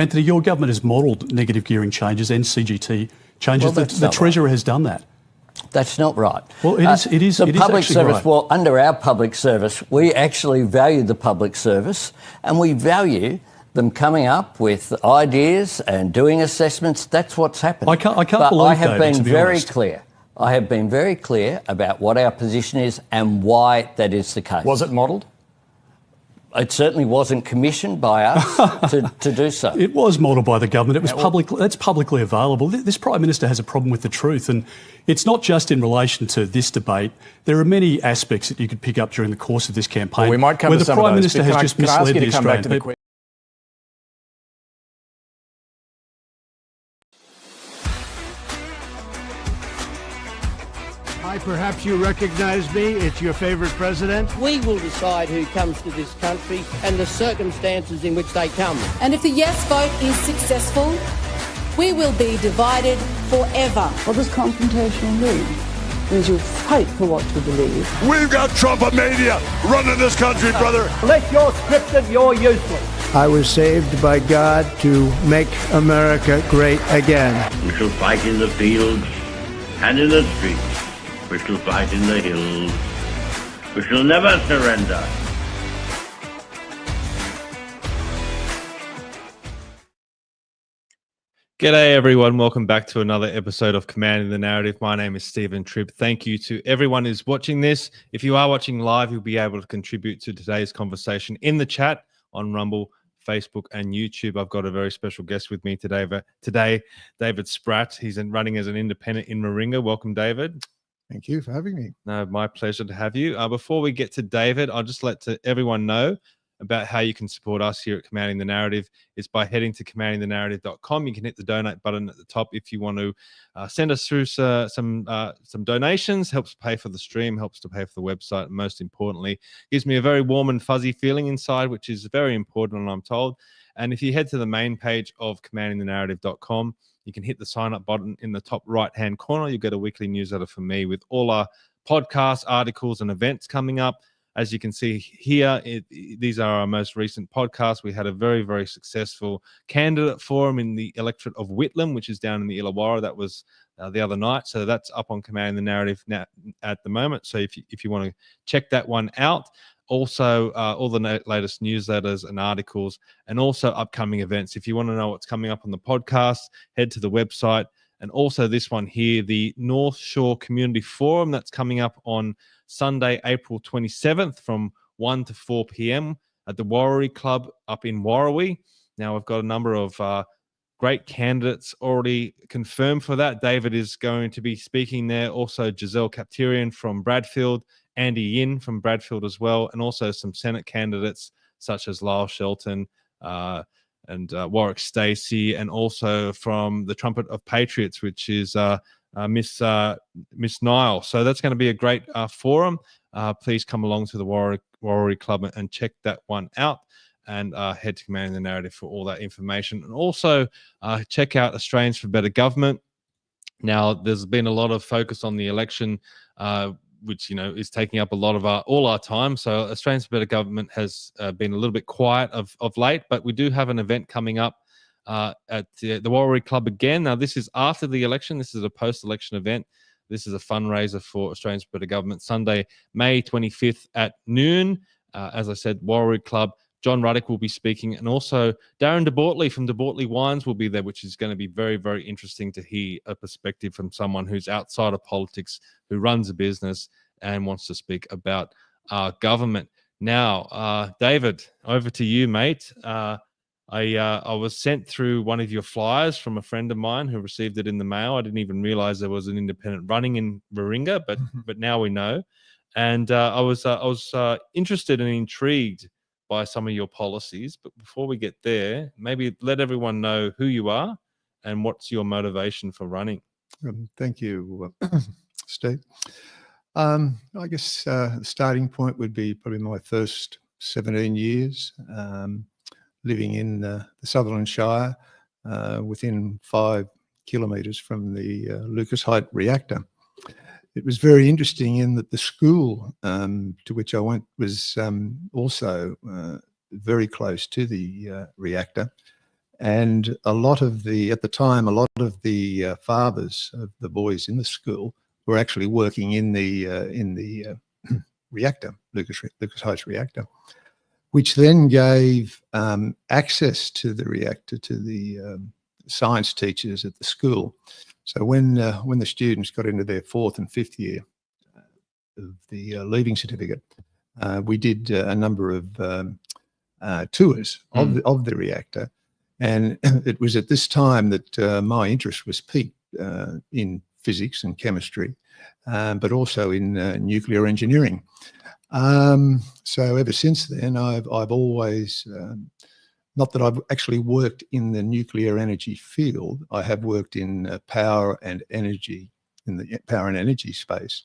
Anthony, your government has modelled negative gearing changes and CGT changes. Well, the Treasurer has done that. That's not right. Well, it is. The public service. Right. Well, under our public service, we actually value the public service, and we value them coming up with ideas and doing assessments. That's what's happened. I can't but believe, I have David, been to be very honest. clear. I have been very clear about what our position is and why that is the case. Was it modelled? It certainly wasn't commissioned by us to do so. It was modelled by the government. It was that's publicly available. This Prime Minister has a problem with the truth, and it's not just in relation to this debate. There are many aspects that you could pick up during the course of this campaign Well, we might come where to the some Prime of those. Minister has just misled the Australian people. Hi, perhaps you recognize me. It's your favorite president. We will decide who comes to this country and the circumstances in which they come. And if the yes vote is successful, we will be divided forever. What does confrontation mean? It means you fight for what you believe. We've got Trumpomania running this country, brother. Unless you're scripted, you're useless. I was saved by God to make America great again. We shall fight in the fields and in the streets. We shall fight in the hills. We shall never surrender. G'day everyone, welcome back to another episode of Commanding the Narrative. My name is Stephen Tripp. Thank you to everyone who's watching this. If you are watching live, you'll be able to contribute to today's conversation in the chat on Rumble, Facebook and YouTube. I've got a very special guest with me today, David Spratt. He's running as an independent in Warringah. Welcome, David. Thank you for having me. No, my pleasure to have you. Before we get to David, I'll just let everyone know about how you can support us here at Commanding the Narrative. Is by heading to commandingthenarrative.com. You can hit the donate button at the top if you want to send us through some donations. Helps pay for the stream, helps to pay for the website, and most importantly, gives me a very warm and fuzzy feeling inside, which is very important, I'm told. And if you head to the main page of commandingthenarrative.com, you can hit the sign up button in the top right-hand corner. You'll get a weekly newsletter from me with all our podcasts, articles, and events coming up. As you can see here, these are our most recent podcasts. We had a very, very successful candidate forum in the electorate of Whitlam, which is down in the Illawarra. That was the other night. So that's up on Commanding the Narrative now at the moment. So if you want to check that one out. Also, all the latest newsletters and articles, and also upcoming events. If you want to know what's coming up on the podcast, head to the website. And also this one here, the North Shore Community Forum, that's coming up on Sunday, April 27th from 1 to 4 p.m. at the Warri Club up in Warrawee. Now, I've got a number of great candidates already confirmed for that. David is going to be speaking there. Also, Giselle Capterian from Bradfield, Andy Yin from Bradfield as well, and also some Senate candidates such as Lyle Shelton and Warwick Stacey, and also from the Trumpet of Patriots, which is Miss Nile. So that's going to be a great forum. Please come along to the Warri Club and check that one out, and head to Commanding the Narrative for all that information. And also check out Australians for Better Government. Now, there's been a lot of focus on the election, which, is taking up a lot of all our time. So Australians for Better Government has been a little bit quiet of late, but we do have an event coming up at the Warri Club again. Now, this is after the election. This is a post-election event. This is a fundraiser for Australians for Better Government, Sunday, May 25th at noon. As I said, Warri Club. John Ruddock will be speaking, and also Darren de Bortley from de Bortley Wines will be there, which is going to be very, very interesting to hear a perspective from someone who's outside of politics, who runs a business and wants to speak about our government. Now, David, over to you, mate. I was sent through one of your flyers from a friend of mine who received it in the mail. I didn't even realize there was an independent running in Warringah, but now we know. And I was interested and intrigued by some of your policies. But before we get there, maybe let everyone know who you are and what's your motivation for running. Thank you, Steve. I guess the starting point would be probably my first 17 years living in the Sutherland Shire, within 5 kilometres from the Lucas Height reactor. It was very interesting in that the school to which I went was also very close to the reactor, And at the time, a lot of the fathers of the boys in the school were actually working in the reactor, Lucas Heights reactor, which then gave access to the reactor to the science teachers at the school. So when the students got into their 4th and 5th year of the leaving certificate, we did a number of tours of the reactor. And it was at this time that my interest was piqued in physics and chemistry, but also in nuclear engineering. So ever since then, I've always, not that I've actually worked in the nuclear energy field, I have worked in power and energy, in the power and energy space,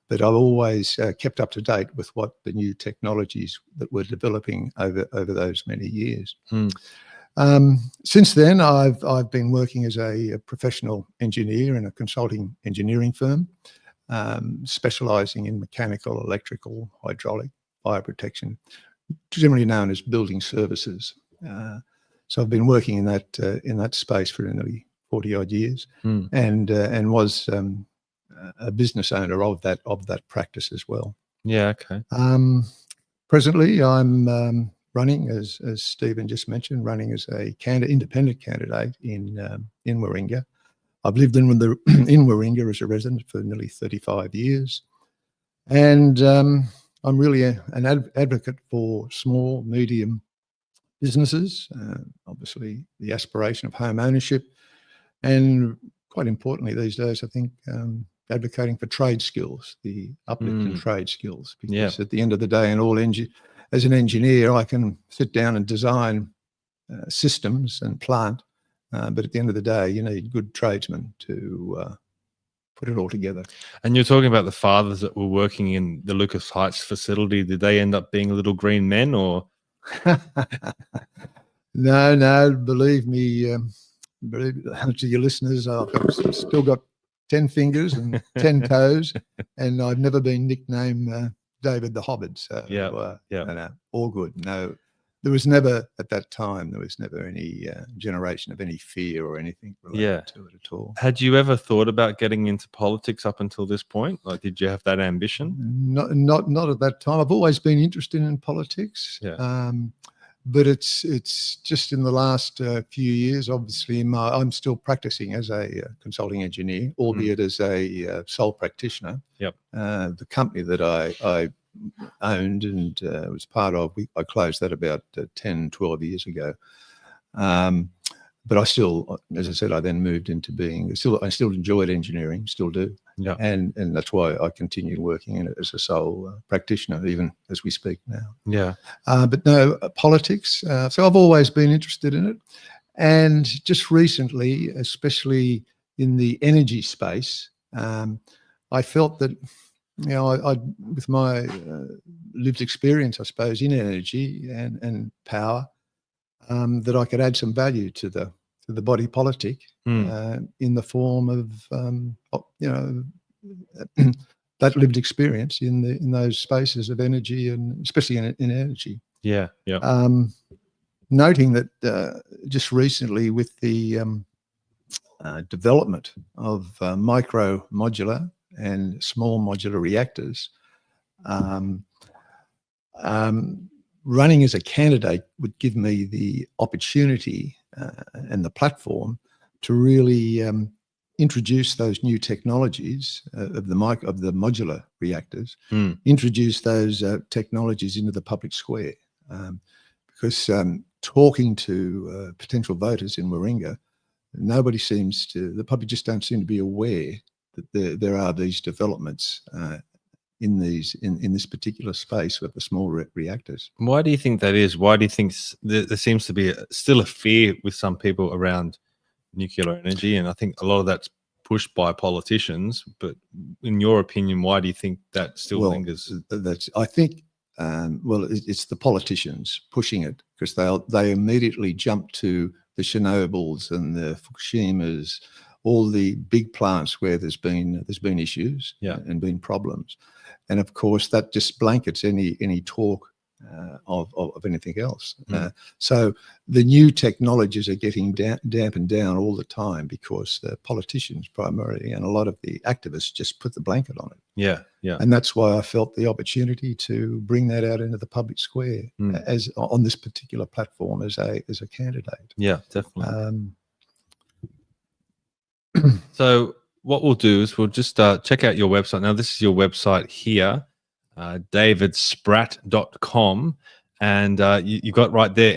but I've always kept up to date with what the new technologies that were developing over those many years. Since then, I've been working as a professional engineer in a consulting engineering firm, specialising in mechanical, electrical, hydraulic, fire protection, generally known as building services. So I've been working in that space for nearly 40 odd years, and was a business owner of that practice as well. Yeah. Okay. Presently, I'm running, as Stephen just mentioned, running as a independent candidate in Warringah. I've lived in Warringah as a resident for nearly 35 years, and I'm really an advocate for small, medium businesses, obviously the aspiration of home ownership, and quite importantly these days, I think, advocating for trade skills, the uplift in trade skills, because at the end of the day, as an engineer, I can sit down and design systems and plant, but at the end of the day, you need good tradesmen to put it all together. And you're talking about the fathers that were working in the Lucas Heights facility. Did they end up being little green men, or? No, believe me, to your listeners, I've still got 10 fingers and 10 toes, and I've never been nicknamed David the Hobbit. So no, all good. No, there was never, at that time, there was never any generation of any fear or anything related to it at all. Had you ever thought about getting into politics up until this point? Like, did you have that ambition? Not at that time. I've always been interested in politics. But it's just in the last few years, obviously, I'm still practicing as a consulting engineer, albeit as a sole practitioner. The company that I owned and was part of, I closed that about 10, 12 years ago. But I still, as I said, I then moved into being, I still enjoyed engineering, still do. And that's why I continue working in it as a sole practitioner, even as we speak now. But no, politics. So I've always been interested in it. And just recently, especially in the energy space, I felt that, you know, I with my lived experience, I suppose, in energy and power, that I could add some value to the body politic in the form of, you know, that lived experience in those spaces of energy, and especially in energy. Noting that just recently with the development of micro modular and small modular reactors, running as a candidate would give me the opportunity and the platform to really introduce those new technologies of the modular reactors, introduce those technologies into the public square. Because talking to potential voters in Warringah, the public just don't seem to be aware that there are these developments in this particular space with the small reactors. Why do you think that is? Why do you think there seems to be still a fear with some people around nuclear energy? And I think a lot of that's pushed by politicians. But in your opinion, why do you think that still lingers? I think, it's the politicians pushing it, because they immediately jump to the Chernobyls and the Fukushimas, all the big plants where there's been issues and been problems. And of course, that just blankets any talk of anything else. So the new technologies are getting dampened down all the time because the politicians primarily and a lot of the activists just put the blanket on it. Yeah, yeah. And that's why I felt the opportunity to bring that out into the public square as on this particular platform as a candidate. Yeah, definitely. So what we'll do is we'll just check out your website. Now, this is your website here, davidsprat.com. And you got right there,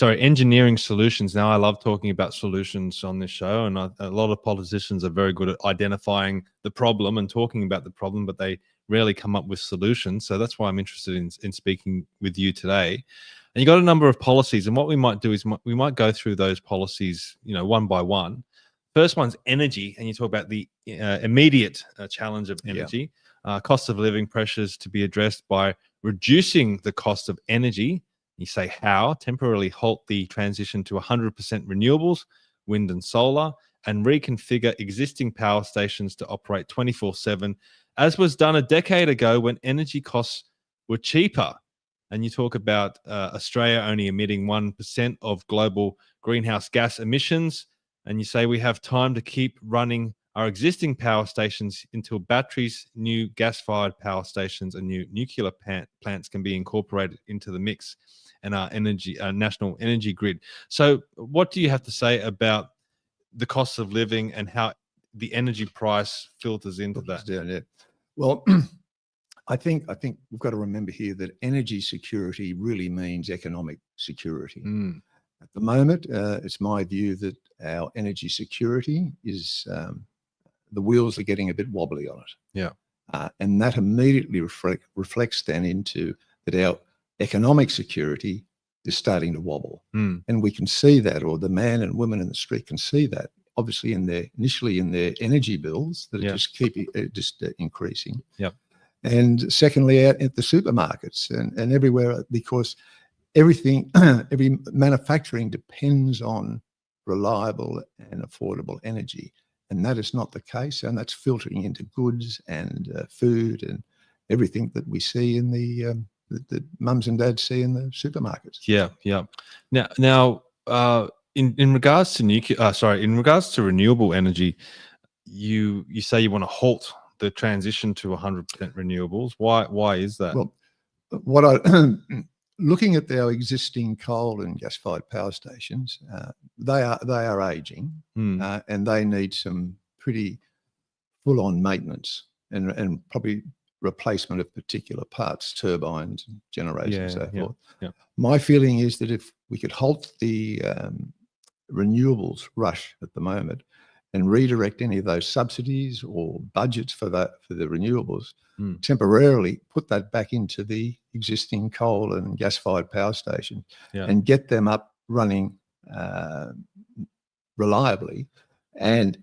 engineering solutions. Now, I love talking about solutions on this show, and a lot of politicians are very good at identifying the problem and talking about the problem, but they rarely come up with solutions. So that's why I'm interested in speaking with you today. And you got a number of policies, and what we might do is we might go through those policies, one by one. First one's energy, and you talk about the immediate challenge of energy, cost of living pressures to be addressed by reducing the cost of energy. You say how? Temporarily halt the transition to 100% renewables, wind and solar, and reconfigure existing power stations to operate 24/7, as was done a decade ago when energy costs were cheaper. And you talk about Australia only emitting 1% of global greenhouse gas emissions. And you say we have time to keep running our existing power stations until batteries, new gas-fired power stations, and new nuclear plants can be incorporated into the mix and our national energy grid. So what do you have to say about the cost of living and how the energy price filters into that? Yeah. Well, I think we've got to remember here that energy security really means economic security. At the moment, it's my view that our energy security is the wheels are getting a bit wobbly on it. Yeah. And that immediately reflects then into that our economic security is starting to wobble. And we can see that, or the man and women in the street can see that, obviously initially in their energy bills that are just increasing. Yep. And secondly, out at the supermarkets and everywhere, because every manufacturing depends on reliable and affordable energy. And that is not the case. And that's filtering into goods and food and everything that we see in the mums and dads see in the supermarkets. Yeah, yeah. Now, in regards to in regards to renewable energy, you say you want to halt the transition to 100% renewables. Why is that? Well, looking at our existing coal and gas-fired power stations, they are aging, and they need some pretty full-on maintenance and probably replacement of particular parts, turbines, and generators, and so forth. Yeah. My feeling is that if we could halt the renewables rush at the moment and redirect any of those subsidies or budgets for the renewables, temporarily put that back into the existing coal and gas-fired power stations and get them up running reliably and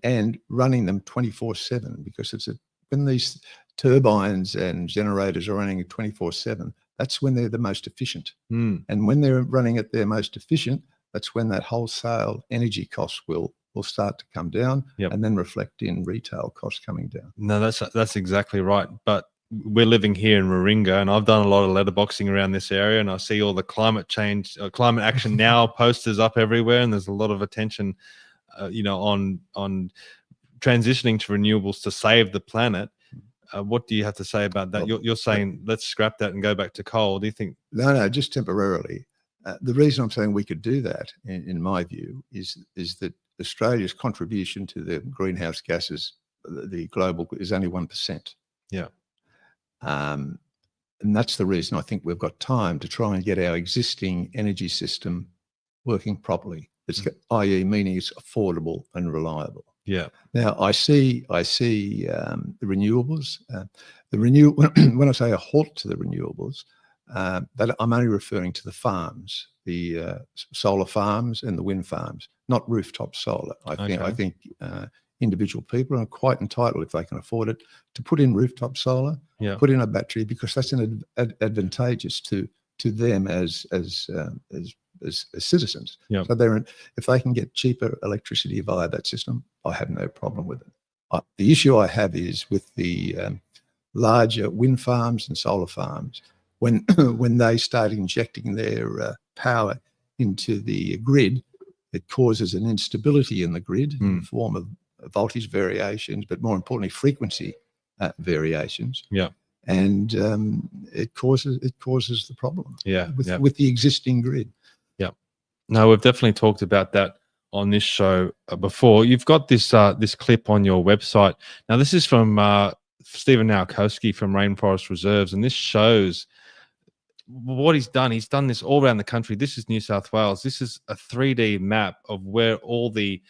running them 24/7, because when these turbines and generators are running 24/7, that's when they're the most efficient. And when they're running at their most efficient, that's when that wholesale energy costs will start to come down and then reflect in retail costs coming down. No, that's exactly right. But we're living here in Warringah, and I've done a lot of letterboxing around this area, and I see all the climate change, climate action now posters up everywhere, and there's a lot of attention, on transitioning to renewables to save the planet. What do you have to say about that? You're saying let's scrap that and go back to coal. Do you think? No, just temporarily. The reason I'm saying we could do that, in my view, is that Australia's contribution to the greenhouse gases, the global, is only 1%. Yeah. And that's the reason I think we've got time to try and get our existing energy system working properly. It's i.e. meaning it's affordable and reliable. Yeah. Now I see the renewables. When I say a halt to the renewables, that I'm only referring to the farms, the solar farms and the wind farms, not rooftop solar. I think individual people are quite entitled, if they can afford it, to put in rooftop solar, put in a battery, because that's advantageous to them as citizens. Yeah. So if they can get cheaper electricity via that system, I have no problem with it. The issue I have is with the larger wind farms and solar farms. when when they start injecting their power into the grid, it causes an instability in the grid in the form of voltage variations, but more importantly, frequency variations. Yeah. And it causes the problem. Yeah. With the existing grid. Yeah. No, we've definitely talked about that on this show before. You've got this this clip on your website. Now, this is from Stephen Nowakowski from Rainforest Reserves, and this shows what he's done. He's done this all around the country. This is New South Wales. This is a 3D map of where all the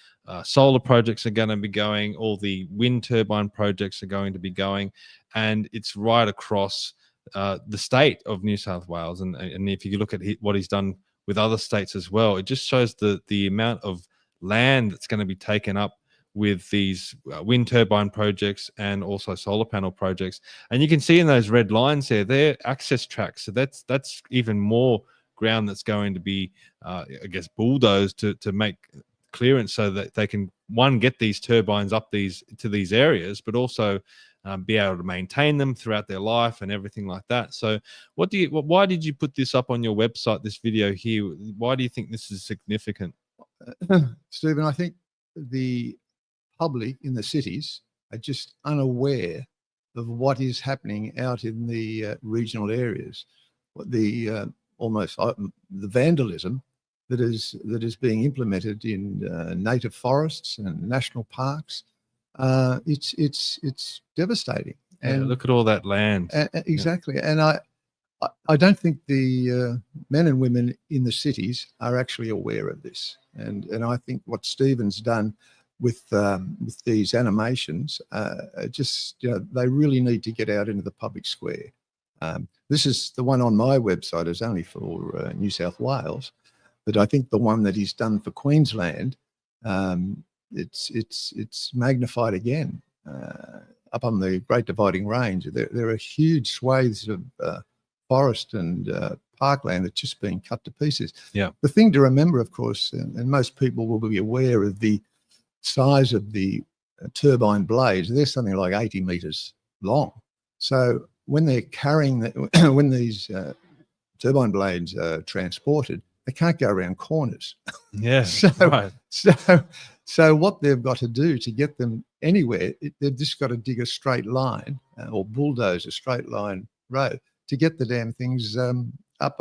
solar projects are going to be going, all the wind turbine projects are going to be going, and it's right across the state of New South Wales. And if you look at what he's done with other states as well, it just shows the amount of land that's going to be taken up with these wind turbine projects and also solar panel projects. And you can see in those red lines there, they're access tracks. So that's even more ground that's going to be, I guess, bulldozed to make clearance so that they can, one, get these turbines up to these areas, but also be able to maintain them throughout their life and everything like that. So why did you put this up on your website, this video here? Why do you think this is significant? Stephen, I think the public in the cities are just unaware of what is happening out in the regional areas. What the almost the vandalism that is being implemented in native forests and national parks. It's devastating. And look at all that land. Exactly. And I don't think the men and women in the cities are actually aware of this. And I think what Stephen's done with these animations, just, they really need to get out into the public square. This is the one on my website is only for New South Wales, but I think the one that he's done for Queensland, it's magnified again. Up on the Great Dividing Range, there are huge swathes of forest and parkland that's just being cut to pieces. Yeah. The thing to remember, of course, and most people will be aware of the size of the turbine blades. They're something like 80 meters long. So when they're carrying, when these turbine blades are transported, they can't go around corners. Yeah. So what they've got to do to get them anywhere, they've just got to dig a straight line or bulldoze a straight line road to get the damn things up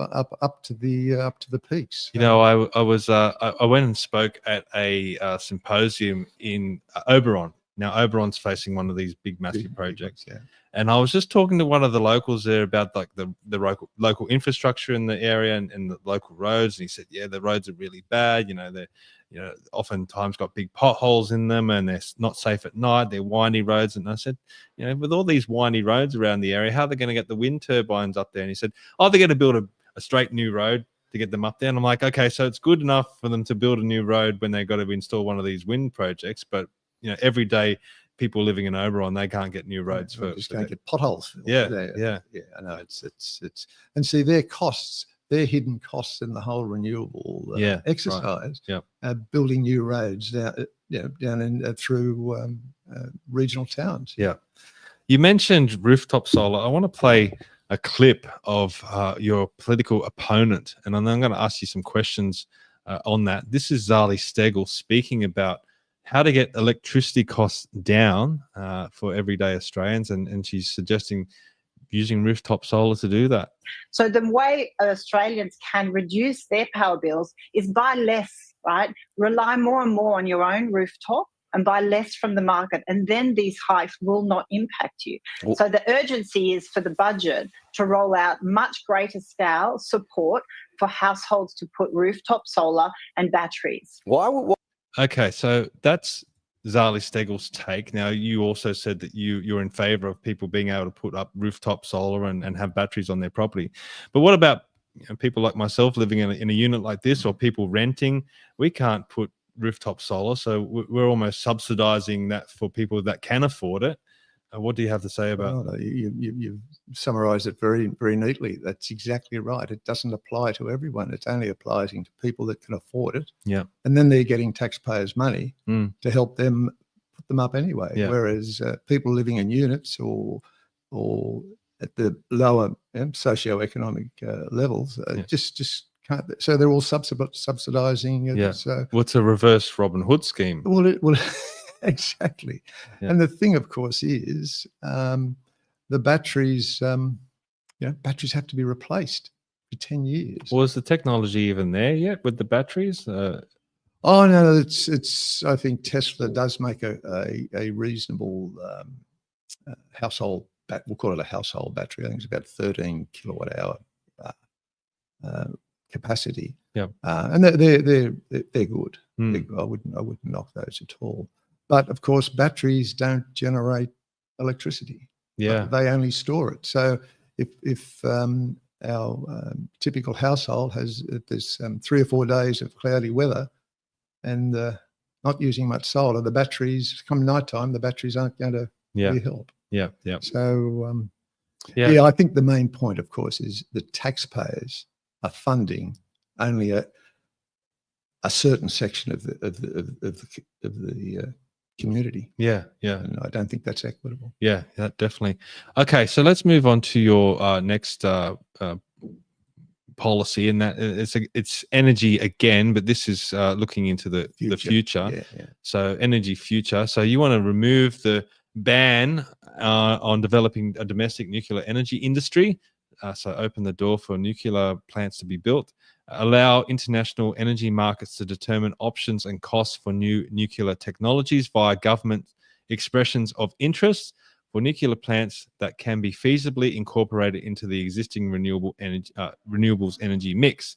to the peaks. You know, I went and spoke at a symposium in Oberon. Now, Oberon's facing one of these big, massive projects. Yeah. And I was just talking to one of the locals there about like the local infrastructure in the area and the local roads. And he said, yeah, the roads are really bad. They're oftentimes got big potholes in them and they're not safe at night. They're windy roads. And I said, with all these windy roads around the area, how are they going to get the wind turbines up there? And he said, they're going to build a straight new road to get them up there. And I'm like, okay, so it's good enough for them to build a new road when they've got to install one of these wind projects. But, every day people living in Oberon, they can't get new roads first. Just can't get potholes. Yeah. I know it's and see their costs, their hidden costs in the whole renewable exercise. Right. Building new roads down in through regional towns. Yeah. You mentioned rooftop solar. I want to play a clip of your political opponent, and then I'm going to ask you some questions on that. This is Zali Steggall speaking about how to get electricity costs down for everyday Australians, and she's suggesting using rooftop solar to do that. So the way Australians can reduce their power bills is buy less, right? Rely more and more on your own rooftop and buy less from the market, and then these hikes will not impact you. So the urgency is for the budget to roll out much greater scale support for households to put rooftop solar and batteries. Okay, so that's Zali Steggall's take. Now, you also said that you're in favour of people being able to put up rooftop solar and have batteries on their property. But what about people like myself living in a unit like this, or people renting? We can't put rooftop solar, so we're almost subsidising that for people that can afford it. What do you have to say about that? You've summarised it very, very neatly. That's exactly right. It doesn't apply to everyone. It only applies to people that can afford it. Yeah. And then they're getting taxpayers' money to help them put them up anyway. Yeah. Whereas people living in units or at the lower socioeconomic levels Yeah. just can't. So they're all subsidising. Yeah. So What's a reverse Robin Hood scheme? well, exactly. Yeah. And the thing, of course, is the batteries. Batteries have to be replaced for 10 years. Was the technology even there yet with the batteries? Oh no, it's. I think Tesla does make a reasonable household. We'll call it a household battery. I think it's about 13 kilowatt hour capacity. Yeah, and they're good. Mm. I wouldn't knock those at all. But of course, batteries don't generate electricity. Yeah, they only store it. So if our typical household has there's 3 or 4 days of cloudy weather and not using much solar, the batteries come nighttime, the batteries aren't going to really help. Yeah, yeah. So I think the main point, of course, is the taxpayers are funding only a certain section of the community. Yeah, yeah. And I don't think that's equitable. Yeah, definitely. Okay, so let's move on to your next policy, and that it's energy again, but this is looking into the future. Yeah. So energy future. So you want to remove the ban on developing a domestic nuclear energy industry. So open the door for nuclear plants to be built. Allow international energy markets to determine options and costs for new nuclear technologies via government expressions of interest for nuclear plants that can be feasibly incorporated into the existing renewables energy mix.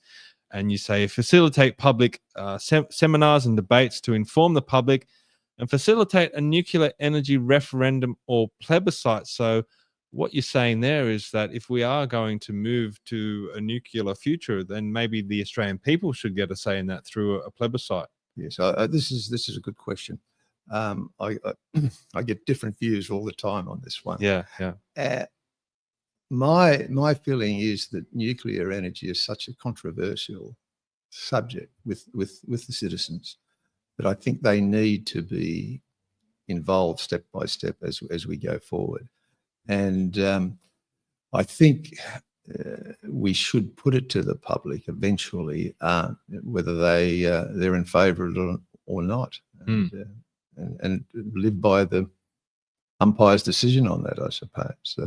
And you say facilitate public seminars and debates to inform the public and facilitate a nuclear energy referendum or plebiscite. So what you're saying there is that if we are going to move to a nuclear future, then maybe the Australian people should get a say in that through a plebiscite. Yes, this is a good question. I get different views all the time on this one. Yeah. My feeling is that nuclear energy is such a controversial subject with the citizens that I think they need to be involved step by step as we go forward. And I think we should put it to the public eventually whether they're in favour of it or not, and live by the umpire's decision on that, I suppose.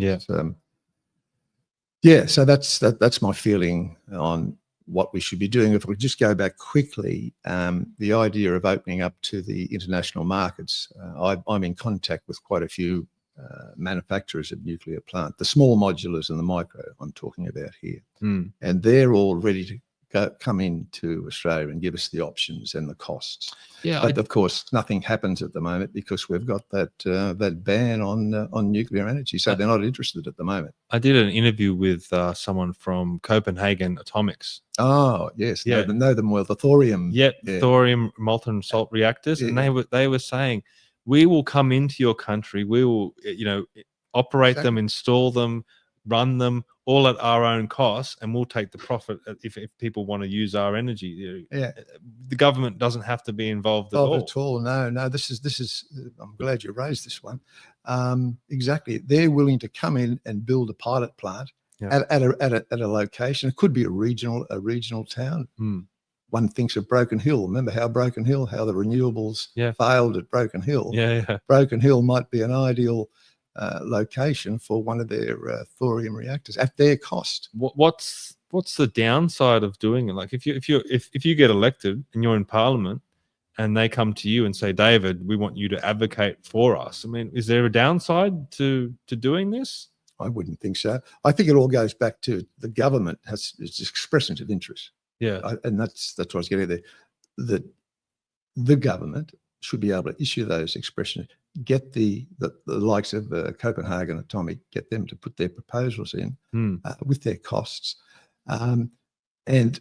So that's my feeling on what we should be doing. If we just go back quickly, the idea of opening up to the international markets, I'm in contact with quite a few manufacturers of nuclear plant, the small modulars and the micro I'm talking about here, and they're all ready to come into Australia and give us the options and the costs. Yeah, but of course nothing happens at the moment because we've got that ban on nuclear energy, so they're not interested at the moment. I did an interview with someone from Copenhagen Atomics. Oh yes, yeah, know them well. The thorium, thorium molten salt reactors, and they were saying, we will come into your country, we will operate them, install them, run them all at our own cost, and we'll take the profit if people want to use our energy. The government doesn't have to be involved at all. No, this is I'm glad you raised this one. Exactly, they're willing to come in and build a pilot plant at a location. It could be a regional town. One thinks of Broken Hill. Remember how the renewables failed at Broken Hill? Broken Hill might be an ideal location for one of their thorium reactors at their cost. What's the downside of doing it? Like if you get elected and you're in Parliament and they come to you and say, David, we want you to advocate for us. I mean, is there a downside to doing this? I wouldn't think so. I think it all goes back to the government has its expressions of interest. And that's what I was getting there. The government should be able to issue those expressions, get the likes of Copenhagen Atomic, get them to put their proposals in with their costs, and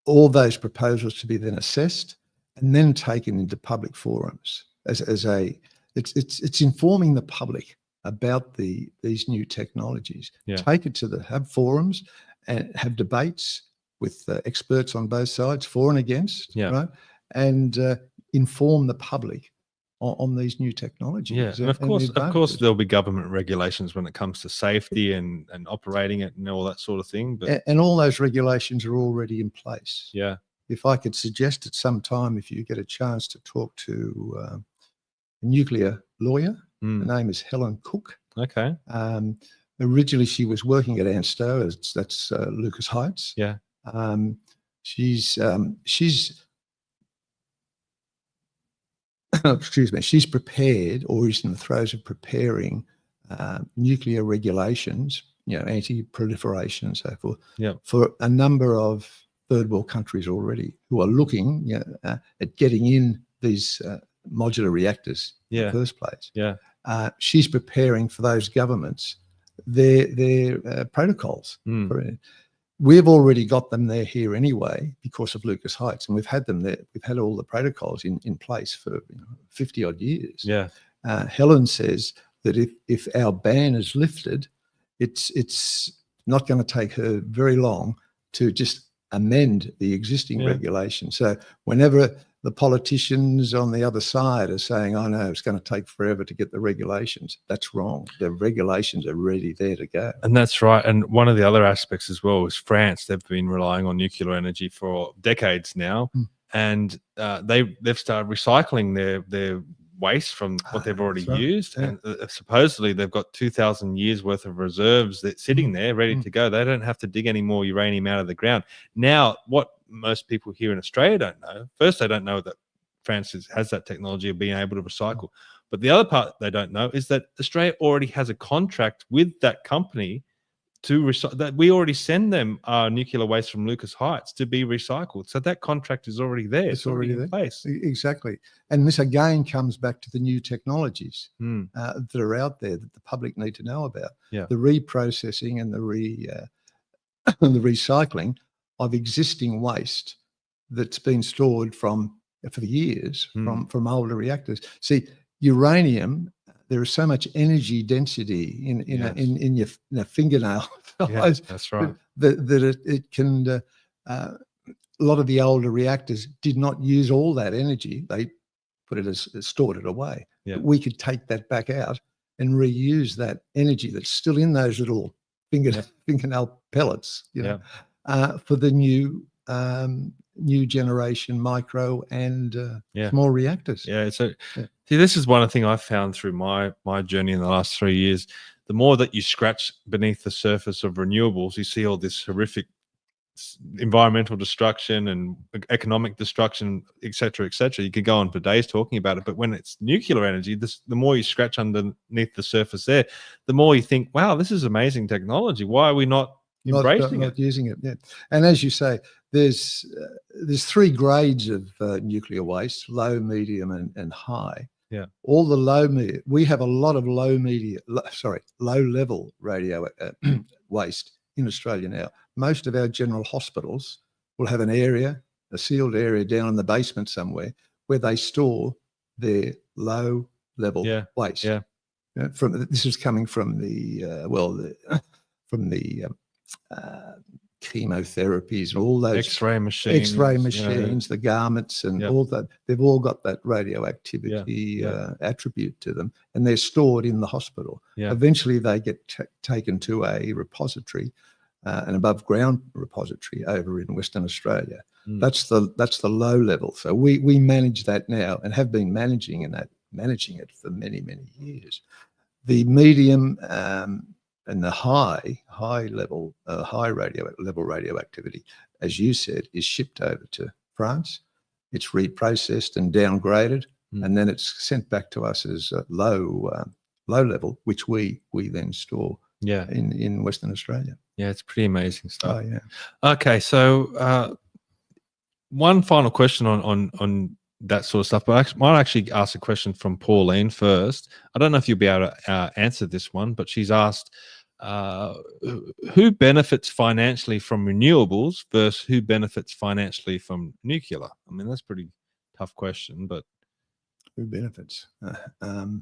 all those proposals to be then assessed and then taken into public forums it's informing the public about these new technologies. Take it to have forums and have debates with experts on both sides, for and against, right? And inform the public on these new technologies. Yeah, and of the course, advantages. there'll be government regulations when it comes to safety and operating it and all that sort of thing. But And all those regulations are already in place. yeah, If I could suggest at some time, if you get a chance to talk to a nuclear lawyer, her name is Helen Cook. okay, Originally, she was working at ANSTO, that's Lucas Heights. yeah, She's excuse me, she's prepared or is in the throes of preparing nuclear regulations, anti-proliferation and so forth, for a number of third world countries already who are looking at getting in these modular reactors in the first place. Yeah. She's preparing for those governments their protocols. We've already got them there here anyway because of Lucas Heights, and we've had them there. We've had all the protocols in place for 50 odd years. Yeah. Helen says that if our ban is lifted, it's not going to take her very long to just amend the existing regulation. So whenever the politicians on the other side are saying, "Oh no, it's going to take forever to get the regulations," that's wrong. The regulations are ready there to go. And that's right. And one of the other aspects as well is France. They've been relying on nuclear energy for decades now, and they've started recycling their waste from what they've already used. Yeah. And supposedly they've got 2,000 years worth of reserves that's sitting there ready to go. They don't have to dig any more uranium out of the ground. Now, what most people here in Australia don't know, first, they don't know that France has that technology of being able to recycle. But the other part they don't know is that Australia already has a contract with that company to recycle, that we already send them our nuclear waste from Lucas Heights to be recycled. So that contract is already there. It's already in place. Exactly. And this again comes back to the new technologies that are out there that the public need to know about. Yeah. The reprocessing and the recycling of existing waste that's been stored for years from older reactors. See, uranium, there is so much energy density in your fingernail. Yeah, that's right. That it can. A lot of the older reactors did not use all that energy. They put it as stored it away. Yeah. But we could take that back out and reuse that energy that's still in those little fingernail pellets. For the new generation micro and small reactors. Yeah. So see, this is one thing I've found through my journey in the last 3 years. The more that you scratch beneath the surface of renewables, you see all this horrific environmental destruction and economic destruction, et cetera, et cetera. You could go on for days talking about it. But when it's nuclear energy, the more you scratch underneath the surface there, the more you think, wow, this is amazing technology. Why are we not embracing not using it? Yeah. And as you say, there's 3 grades of nuclear waste: low, medium, and high. Yeah. All the we have a lot of low level radio waste in Australia now. Most of our general hospitals will have a sealed area down in the basement somewhere where they store their low level waste. Yeah. This is coming from the chemotherapies and all those X-ray machines, the garments and all that. They've all got that radioactivity attribute to them, and they're stored in the hospital. Yeah. Eventually they get taken to a repository, an above ground repository over in Western Australia. That's the low level. So we manage that now and have been managing it for many years. The medium and the high level radioactivity, as you said, is shipped over to France. It's reprocessed and downgraded, and then it's sent back to us as low level, which we then store in Western Australia. Yeah, it's pretty amazing stuff. Oh yeah. Okay, so one final question on that sort of stuff, but I might actually ask a question from Pauline first. I don't know if you'll be able to answer this one, but she's asked, who benefits financially from renewables versus who benefits financially from nuclear? I mean, that's a pretty tough question, but who benefits? Not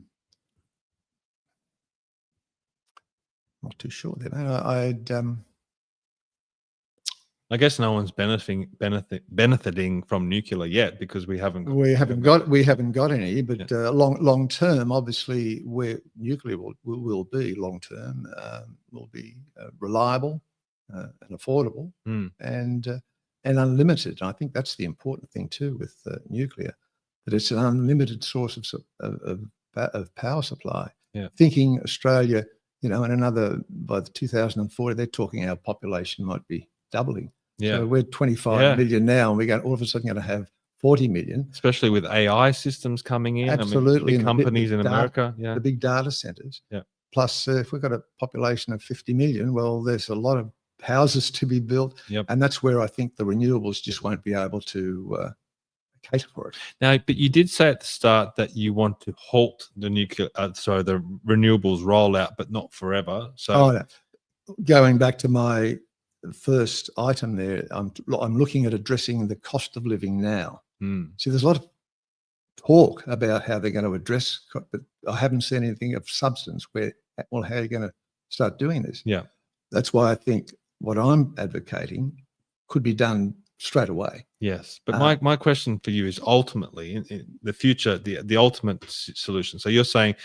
too sure there. I guess no one's benefiting from nuclear yet because we haven't got any. But long term, obviously, where nuclear will be long term will be reliable and affordable and unlimited. And I think that's the important thing too with nuclear, that it's an unlimited source of power supply. Yeah. Thinking Australia, in another, by 2040, they're talking our population might be doubling. Yeah. So we're 25 million now, and we're all of a sudden going to have 40 million. Especially with AI systems coming in. Absolutely. I mean, big companies in America. The big data centers. Yeah. Plus, if we've got a population of 50 million, well, there's a lot of houses to be built. Yep. And that's where I think the renewables just won't be able to cater for it. Now, but you did say at the start that you want to halt the the renewables rollout, but not forever. So, going back to my first item there, I'm looking at addressing the cost of living now. See, there's a lot of talk about how they're going to address, but I haven't seen anything of substance where, well, how are you going to start doing this? Yeah. That's why I think what I'm advocating could be done straight away. Yes. But my question for you is ultimately in the future, the ultimate solution. So you're saying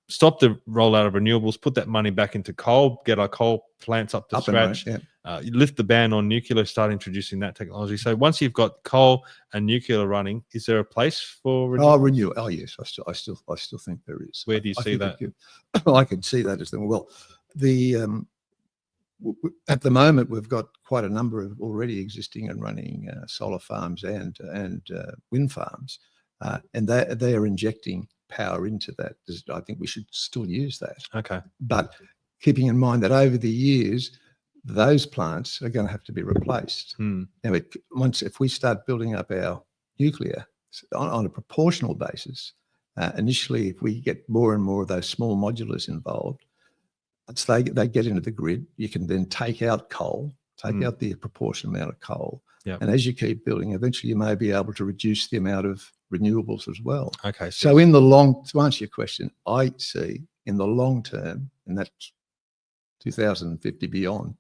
stop the rollout of renewables, put that money back into coal, get our coal plants up to scratch, you lift the ban on nuclear, start introducing that technology. So once you've got coal and nuclear running, is there a place for renewables? Oh, yes, I still think there is. Where do you see that? I could see that as well. At the moment, we've got quite a number of already existing and running solar farms and wind farms, and they are injecting power into that. I think we should still use that. Okay. But keeping in mind that over the years, those plants are going to have to be replaced. Now, if we start building up our nuclear on a proportional basis, initially, if we get more and more of those small modulars involved, once they get into the grid, you can then take out coal, take out the proportional amount of coal. Yep. And as you keep building, eventually you may be able to reduce the amount of renewables as well. Okay. So to answer your question, I see in the long term, and that's 2050 beyond,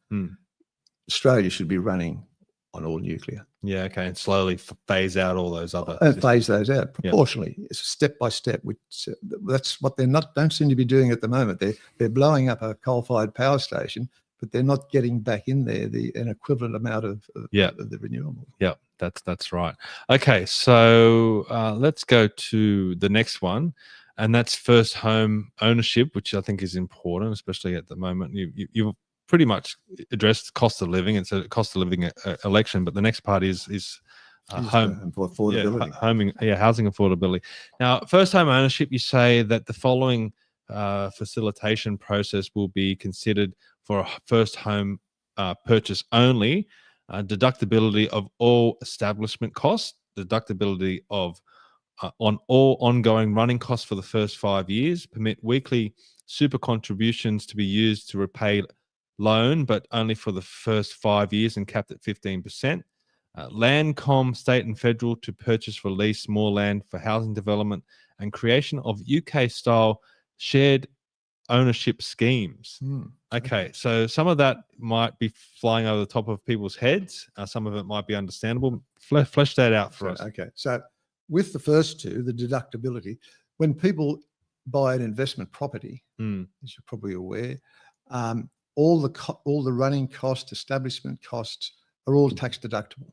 Australia should be running on all nuclear. Yeah, okay, and slowly phase out all those other phase those out proportionally, step by step. Which that's what don't seem to be doing at the moment. They're blowing up a coal-fired power station, but they're not getting back in there an equivalent amount of the renewable. Yeah, that's right. Okay, so let's go to the next one, and that's first home ownership, which I think is important, especially at the moment. You've pretty much addressed cost of living. It's a cost of living election, but the next part is home affordability. Housing affordability. Now, first home ownership, you say that the following facilitation process will be considered for a first home purchase only: deductibility of all establishment costs, deductibility of on all ongoing running costs for the first 5 years, permit weekly super contributions to be used to repay loan, but only for the first 5 years and capped at 15%. Landcom, state and federal, to purchase for lease more land for housing development, and creation of UK-style shared ownership schemes. Okay, so some of that might be flying over the top of people's heads. Some of it might be understandable. Flesh that out for us. Okay, so with the first two, the deductibility, when people buy an investment property, as you're probably aware, all the running costs, establishment costs are all tax deductible.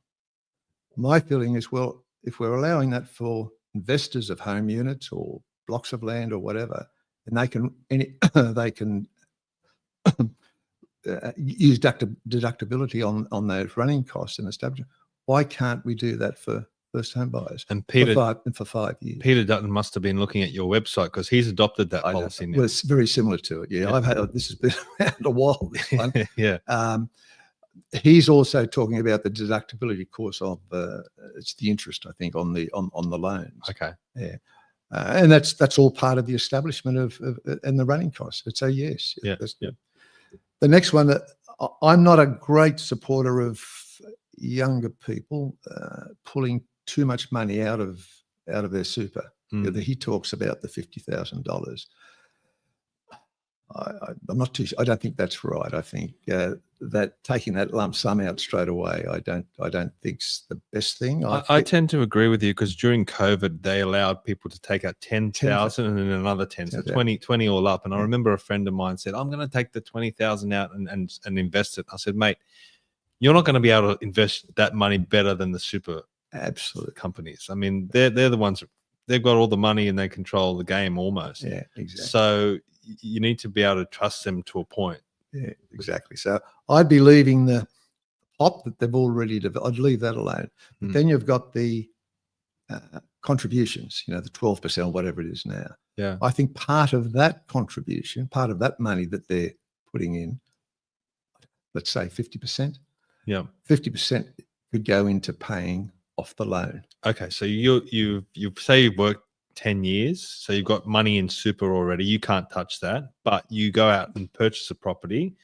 My feeling is, well, if we're allowing that for investors of home units or blocks of land or whatever, and they can use deductibility on those running costs and establishment, why can't we do that for first home buyers? And Peter, for 5 years. Peter Dutton must have been looking at your website because he's adopted that policy now. Well, it's very similar to it. Yeah, this has been around a while. This one. Yeah. He's also talking about the deductibility course of it's the interest, I think, on the loans. Okay. Yeah. And that's all part of the establishment of and the running costs. So yes. Yeah. The next one, I'm not a great supporter of younger people pulling too much money out of their super. He talks about the $50,000. I'm not too. I don't think that's right. I think that taking that lump sum out straight away, I don't think's the best thing. I tend to agree with you, because during COVID they allowed people to take out 10,000 and then another 10, so 20 all up. And I remember a friend of mine said, "I'm going to take the 20,000 out and invest it." I said, "Mate, you're not going to be able to invest that money better than the super companies. I mean, they're the ones. They've got all the money and they control the game almost. Yeah, exactly. So you need to be able to trust them to a point. Yeah, exactly. So I'd be leaving the pot that they've already developed. I'd leave that alone. But then you've got the contributions, the 12% or whatever it is now. Yeah. I think part of that contribution, part of that money that they're putting in, let's say 50%. Yeah. 50% could go into paying off the loan. Okay. So you say you've worked 10 years, so you've got money in super already. You can't touch that, but you go out and purchase a property,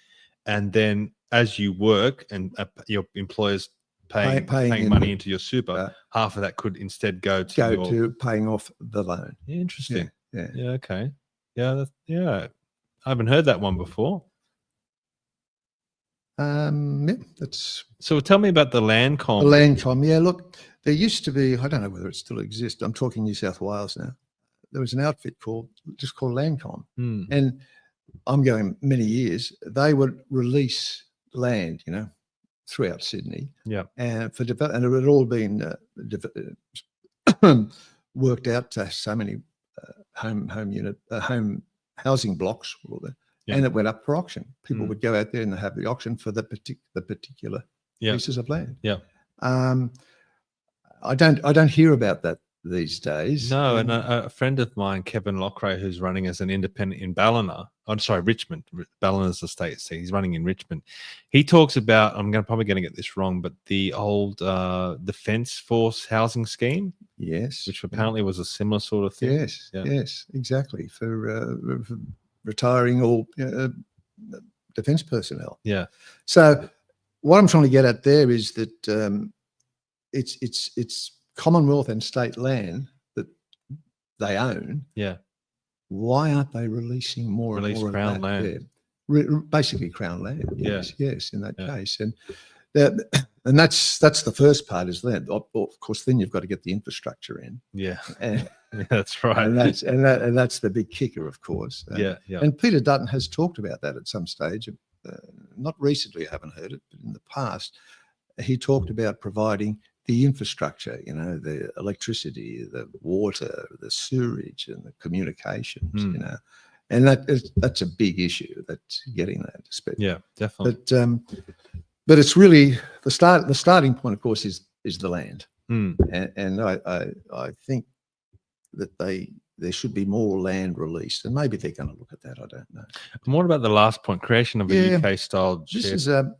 and then as you work and your employer's paying money into your super, half of that could instead go to paying off the loan. Yeah, interesting. Yeah. Okay. Yeah. I haven't heard that one before. That's so. Tell me about the Landcom. The Landcom. Yeah, look, there used to be. I don't know whether it still exists. I'm talking New South Wales now. There was an outfit called Landcom, and I'm going many years. They would release land, throughout Sydney. Yeah, and and it had all been worked out to so many home housing blocks. And it went up for auction. People would go out there and have the auction for the particular pieces of land. Yeah. I don't hear about that these days. No, and a friend of mine, Kevin Lockray, who's running as an independent in Ballina. I'm sorry, Richmond. Ballina's the state. So he's running in Richmond. He talks about, I'm probably going to get this wrong, but the old Defence Force housing scheme. Yes. Which apparently was a similar sort of thing. Yes. Yeah. Yes, exactly. For retiring all defence personnel. Yeah. So what I'm trying to get at there is that it's Commonwealth and state land that they own. Yeah. Why aren't they releasing more and more Crown of that? land? Basically Crown land. Yes. Yeah. Yes, in that case. And that's the first part is land. Of course, then you've got to get the infrastructure in. Yeah. And, yeah, that's right. And that's the big kicker, of course. Yeah. And Peter Dutton has talked about that at some stage. Not recently, I haven't heard it, but in the past, he talked about providing the infrastructure, the electricity, the water, the sewerage, and the communications, and that's a big issue. That's getting that. Yeah, definitely. But it's really the starting point, of course, is the land, and I think that there should be more land released, and maybe they're going to look at that. I don't know. And what about the last point, creation of a UK style? This is a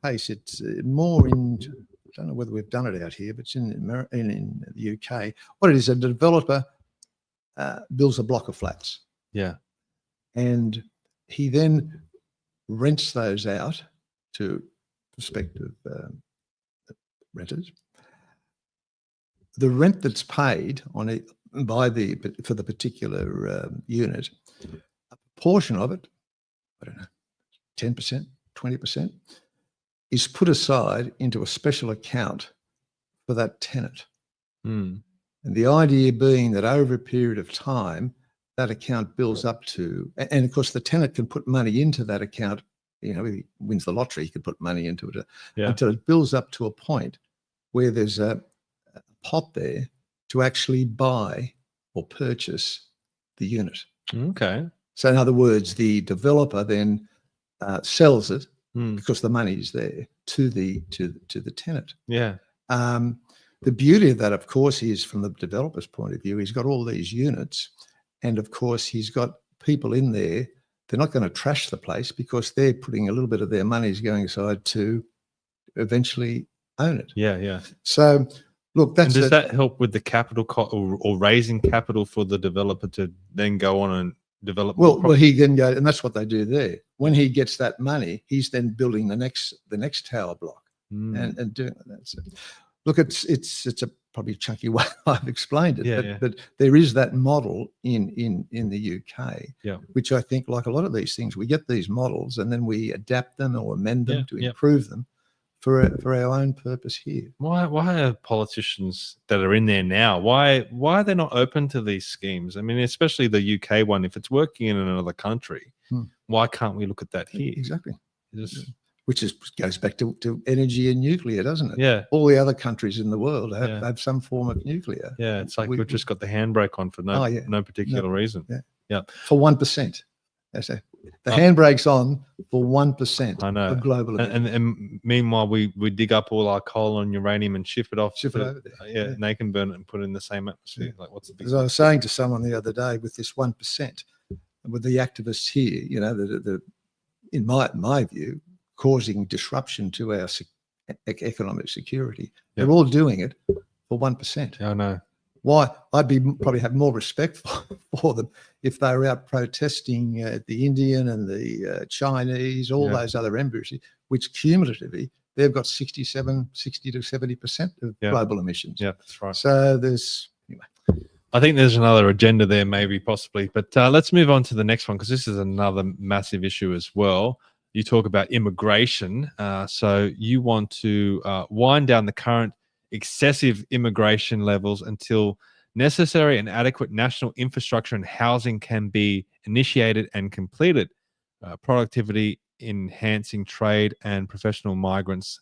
case. It's more in. I don't know whether we've done it out here, but it's in the UK. What it is, a developer builds a block of flats. Yeah, and he then rents those out to prospective renters. The rent that's paid on it for the particular unit, a portion of it, I don't know, 10%, 20%, is put aside into a special account for that tenant. And the idea being that over a period of time, that account builds up to, and of course the tenant can put money into that account. If he wins the lottery, he can put money into it until it builds up to a point where there's a pot there to actually buy or purchase the unit. Okay. So in other words, the developer then sells it because the money is there to the tenant. Yeah. The beauty of that, of course, is from the developer's point of view, he's got all these units, and of course he's got people in there. They're not going to trash the place because they're putting a little bit of their money is going aside to eventually own it. Yeah, yeah. So look, does that help with the capital or raising capital for the developer to then go on and develop? Well, he can go, and that's what they do there. When he gets that money, he's then building the next tower block and doing that. So, Look, it's a probably chunky way I've explained it, Yeah, but there is that model in the UK, Yeah. which I think, like a lot of these things, we get these models and then we adapt them or amend them to Yeah. improve them for our own purpose here. Why are politicians that are in there now, why are they not open to these schemes? I mean, especially the UK one, if it's working in another country, why can't we look at that here? Exactly. Just, Which goes back to energy and nuclear, doesn't it? Yeah. All the other countries in the world have some form of nuclear. Yeah, it's like we've just got the handbrake on for no particular reason. Yeah. For 1%. The handbrake's on for 1% of global emissions. And meanwhile, we dig up all our coal and uranium and ship it off. Ship it over there. And they can burn it and put it in the same atmosphere. Like, what's the big As I was saying to someone the other day, with this 1%, with the activists here, you know, in my view, causing disruption to our economic security. They're all doing it for 1%. I know. Why? I'd probably have more respect for them if they were out protesting the Indian and the Chinese, all those other embassies, which cumulatively they've got 60 to 70% of global emissions. Yeah, that's right. So anyway. I think there's another agenda there, maybe, possibly. But let's move on to the next one, because this is another massive issue as well. You talk about immigration. So you want to wind down the current excessive immigration levels until necessary and adequate national infrastructure and housing can be initiated and completed. Productivity enhancing trade and professional migrants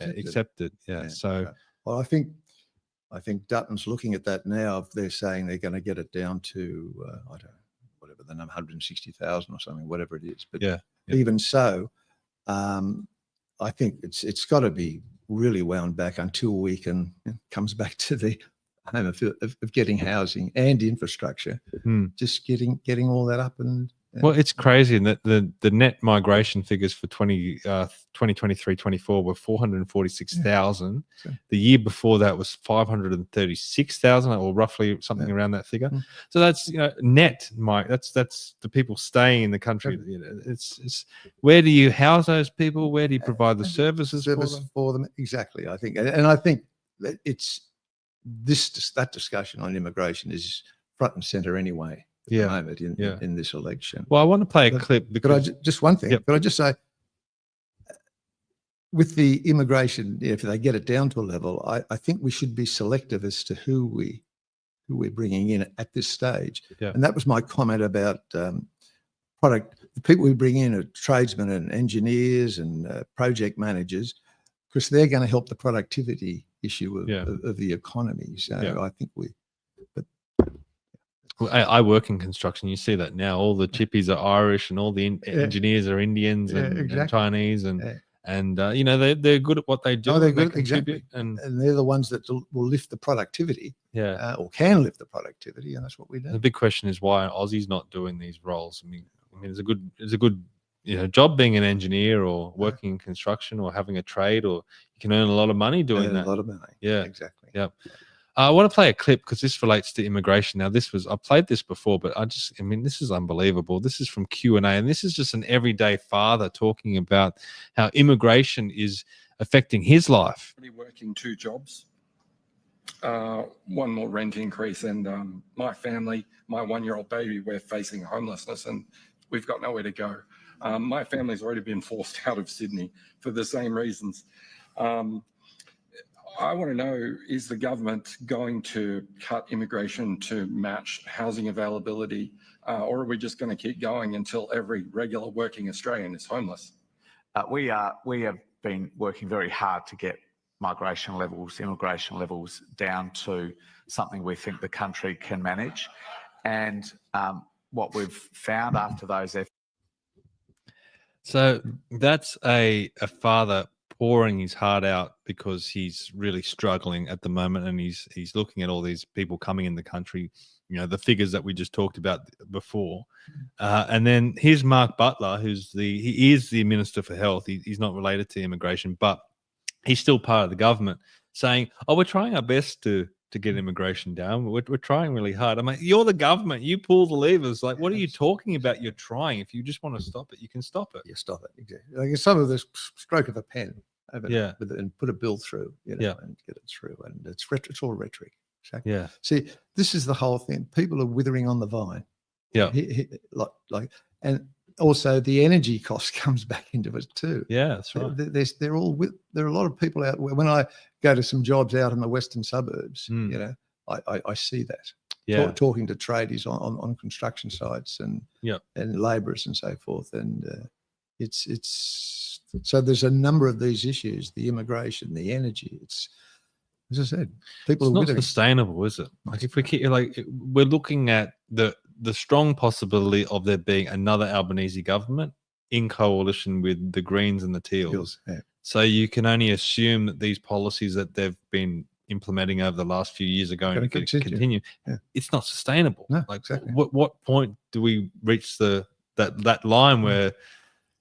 accepted. So, well, I think Dutton's looking at that now. If they're saying they're going to get it down to I don't know, whatever the number, 160,000 or something, whatever it is. But even so, I think it's got to be really wound back until we comes back to the home of getting housing and infrastructure. Just getting all that up and. Well, it's crazy that the net migration figures for 2023-24 were 446,000. The year before that was 536,000, or roughly something around that figure. So that's net. That's the people staying in the country. It's where do you house those people? Where do you provide the services for them? Exactly. I think, and I think that that discussion on immigration is front and center anyway. At the moment in this election. Well, I want to play a clip because just one thing. Could I just say, with the immigration, if they get it down to a level, I think we should be selective as to who we're bringing in at this stage. And that was my comment about the people we bring in are tradesmen and engineers and project managers, because they're going to help the productivity issue of the economy. So I think I work in construction. You see that now. All the chippies are Irish, and all the engineers are Indians and Chinese, and they're good at what they do. Oh, they're good, exactly. And they're the ones that will lift the productivity. Or can lift the productivity, and that's what we do. The big question is why Aussie's not doing these roles. I mean, it's a good job being an engineer or working in construction or having a trade, or you can earn a lot of money doing that. A lot of money. Yeah, exactly. Yeah. I want to play a clip because this relates to immigration. Now, I played this before, but this is unbelievable. This is from Q&A, and this is just an everyday father talking about how immigration is affecting his life. Working 2 jobs, one more rent increase, and my family, my 1-year-old baby, we're facing homelessness, and we've got nowhere to go. My family's already been forced out of Sydney for the same reasons. I want to know, is the government going to cut immigration to match housing availability, or are we just going to keep going until every regular working Australian is homeless? We have been working very hard to get immigration levels down to something we think the country can manage. And what we've found after those efforts. So that's a father pouring his heart out because he's really struggling at the moment, and he's looking at all these people coming in the country, the figures that we just talked about before. And then here's Mark Butler, he is the Minister for Health. He's not related to immigration, but he's still part of the government, saying, we're trying our best to get immigration down. We're trying really hard. I'm like, you're the government. You pull the levers. Like, what are you talking about? You're trying. If you just want to stop it, you can stop it. You stop it. Exactly. Like some of this stroke of a pen. and put a bill through, and get it through. And it's all rhetoric. Exactly. Yeah. See, this is the whole thing. People are withering on the vine. Yeah. And also the energy cost comes back into it too. Yeah, that's right. There are a lot of people out when I go to some jobs out in the western suburbs, I see that. Yeah. Talking to tradies on construction sites and labourers and so forth. And it's so there's a number of these issues, the immigration, the energy. It's, as I said, people it's are not withering. sustainable, is it? Like if we keep we're looking at the strong possibility of there being another Albanese government in coalition with the Greens and the Teals. So you can only assume that these policies that they've been implementing over the last few years are going to continue. It's not sustainable. No, like exactly. what point do we reach that line where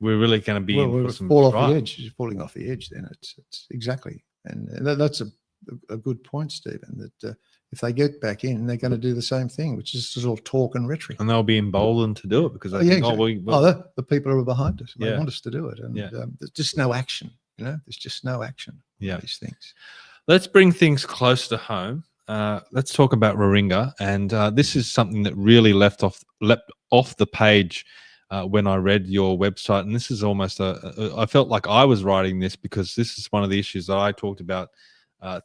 we're really going to be in for some fall off strife? the edge? You're falling off the edge. Then it's exactly, and that's a good point, Stephen. That if they get back in, they're going to do the same thing, which is sort of talk and rhetoric. And they'll be emboldened to do it because they think, the people are behind us. They want us to do it, and there's just no action. There's just no action on these things. Let's bring things close to home. Let's talk about Warringah, and this is something that really leapt off the page when I read your website. And this is almost I felt like I was writing this because this is one of the issues that I talked about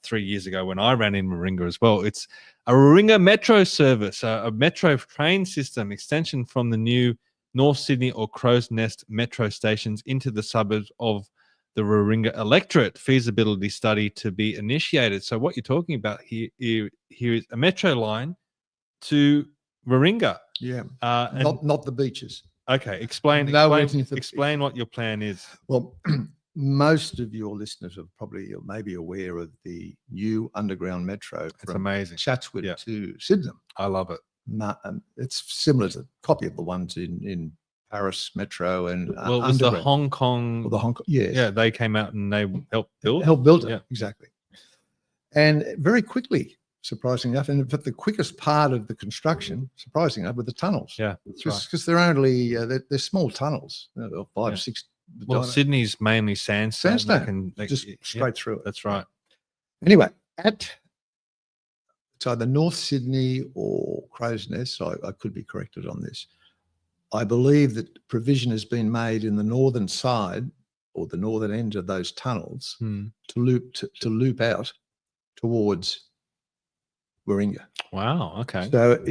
3 years ago when I ran in Warringah as well. It's a Warringah metro service, a metro train system extension from the new North Sydney or Crow's Nest metro stations into the suburbs of the Warringah electorate feasibility study to be initiated. So what you're talking about here is a metro line to Warringah. Yeah, not the beaches. Okay, explain what your plan is. Well, most of your listeners are probably or maybe aware of the new underground metro from amazing. Chatswood to Sydenham. I love it. It's similar to a copy of the ones in Paris Metro and it was the Hong Kong. Yes. They came out and they helped build. it, exactly. And very quickly, surprisingly enough, and in fact, the quickest part of the construction, surprisingly enough, were the tunnels. Yeah, that's right. Because they're only they're small tunnels, 5, 6. Well, Sydney's mainly sandstone. Just straight through it. That's right. Anyway, it's either North Sydney or Crow's Nest. I could be corrected on this. I believe that provision has been made in the northern side or the northern end of those tunnels to loop out towards Warringah. Wow. Okay. So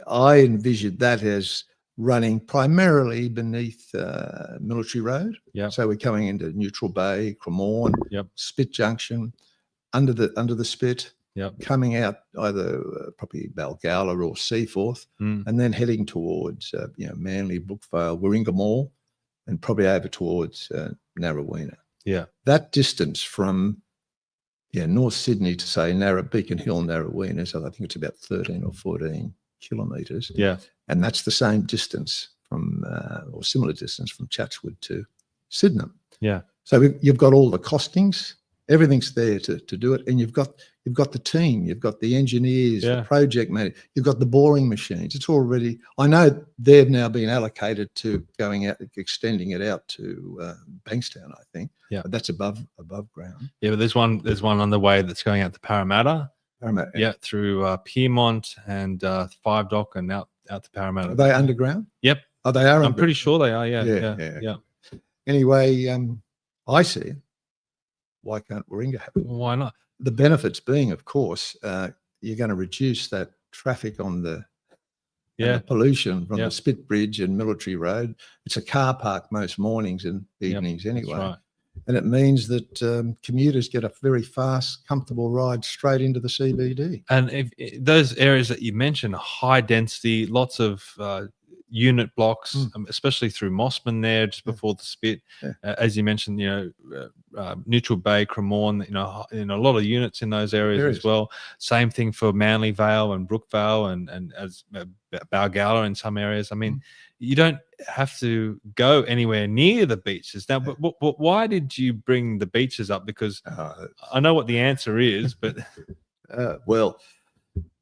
I envisioned that as running primarily beneath Military Road. Yeah. So we're coming into Neutral Bay, Cremorne, Spit Junction, under the Spit. Coming out either probably GALA or Seaforth, and then heading towards Manly, Brookvale, Warringah Mall, and probably over towards Narrowena. Yeah, that distance from North Sydney to say Beacon Hill, Narrowena, so I think it's about 13 or 14 kilometres. Yeah, and that's the same distance from or similar distance from Chatswood to Sydenham. Yeah, so you've got all the costings. Everything's there to do it, and you've got the team, you've got the engineers, the project manager, you've got the boring machines. It's already. I know they've now been allocated to going out, extending it out to Bankstown, I think. Yeah, but that's above ground. Yeah, but there's one on the way that's going out to Parramatta. Through Pyrmont and 5 Dock and out to Parramatta. Are they underground? Yep. Oh, they are. I'm pretty sure they are. Yeah. Anyway, I see it. Why can't Warringah have it? Why not? The benefits being, of course, you're going to reduce that traffic on the pollution from the Spit Bridge and Military Road. It's a car park most mornings and evenings anyway. Right. And it means that commuters get a very fast, comfortable ride straight into the CBD. And if those areas that you mentioned, high density, lots of unit blocks, especially through Mossman there, just before the Spit. As you mentioned, Neutral Bay, Cremorne, a lot of units in those areas as well. Same thing for Manly Vale and Brookvale and as Balgala in some areas. I mean, you don't have to go anywhere near the beaches now. But why did you bring the beaches up? Because I know what the answer is, but well.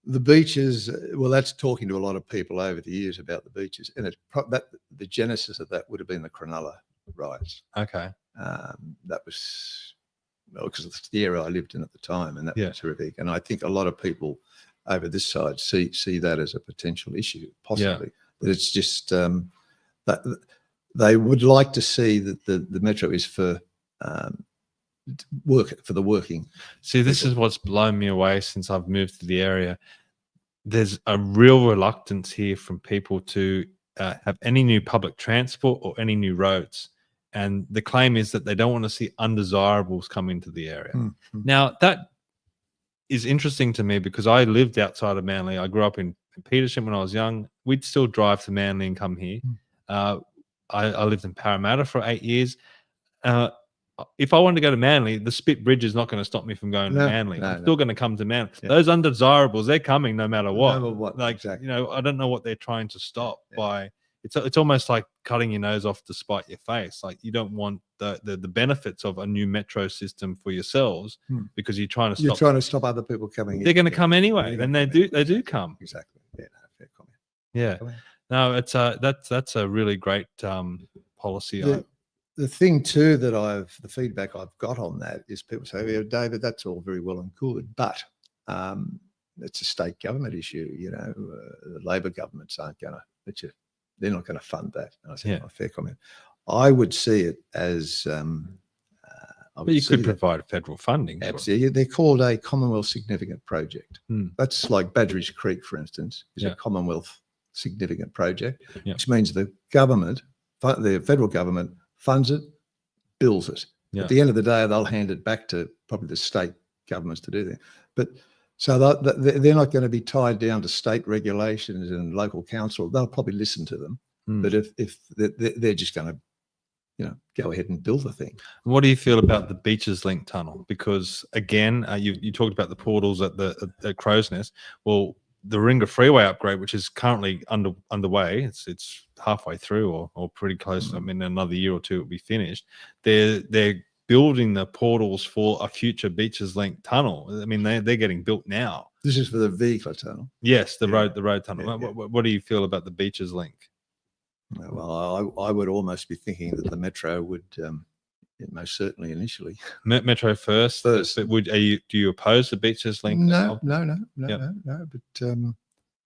The beaches, that's talking to a lot of people over the years about the beaches, and the genesis of that would have been the Cronulla rise. Okay. That was, well, because it's the era I lived in at the time, and that was terrific. And I think a lot of people over this side see that as a potential issue, possibly. But it's just that they would like to see that the metro is for the working. See, this is what's blown me away since I've moved to the area. There's a real reluctance here from people to have any new public transport or any new roads. And the claim is that they don't want to see undesirables come into the area. Mm-hmm. Now, that is interesting to me because I lived outside of Manly. I grew up in Petersham when I was young. We'd still drive to Manly and come here. I lived in Parramatta for 8 years. If I wanted to go to Manly, the Spit Bridge is not going to stop me from going to Manly. I'm still going to come to Manly. Those undesirables, they're coming no matter what. No matter what, like, exactly. you know, I don't know what they're trying to stop by. It's almost like cutting your nose off to spite your face. Like, you don't want the benefits of a new metro system for yourselves because you're trying to stop other people coming in. They're going to come anyway, and they do come. Exactly. Yeah, no, fair comment. Yeah. No, it's that's a really great policy. The thing too the feedback I've got on that is people say, "Yeah, David, that's all very well and good, but it's a state government issue. You know, the Labor governments aren't going to let you. They're not going to fund that." And I said, fair comment. I would see it as. But you could provide federal funding. Absolutely, they're called a Commonwealth Significant Project. That's like Badgerys Creek, for instance, is a Commonwealth Significant Project, which means the government, the federal government, funds it, bills it. At the end of the day, they'll hand it back to probably the state governments to do that. But so they're not going to be tied down to state regulations and local council. They'll probably listen to them. But if they're just going to, you know, go ahead and build the thing. What do you feel about the Beaches Link tunnel? Because again, you talked about the portals at Crow's Nest. Well, the Warringah Freeway upgrade, which is currently underway, it's halfway through or pretty close. I mean, another year or two it'll be finished. They're building the portals for a future Beaches Link tunnel. I mean, they're getting built now. This is for the vehicle tunnel. Yes, the road tunnel. What do you feel about the Beaches Link? Well, I would almost be thinking that the metro would. Most certainly initially. Metro first. But do you oppose the Beaches Link? No.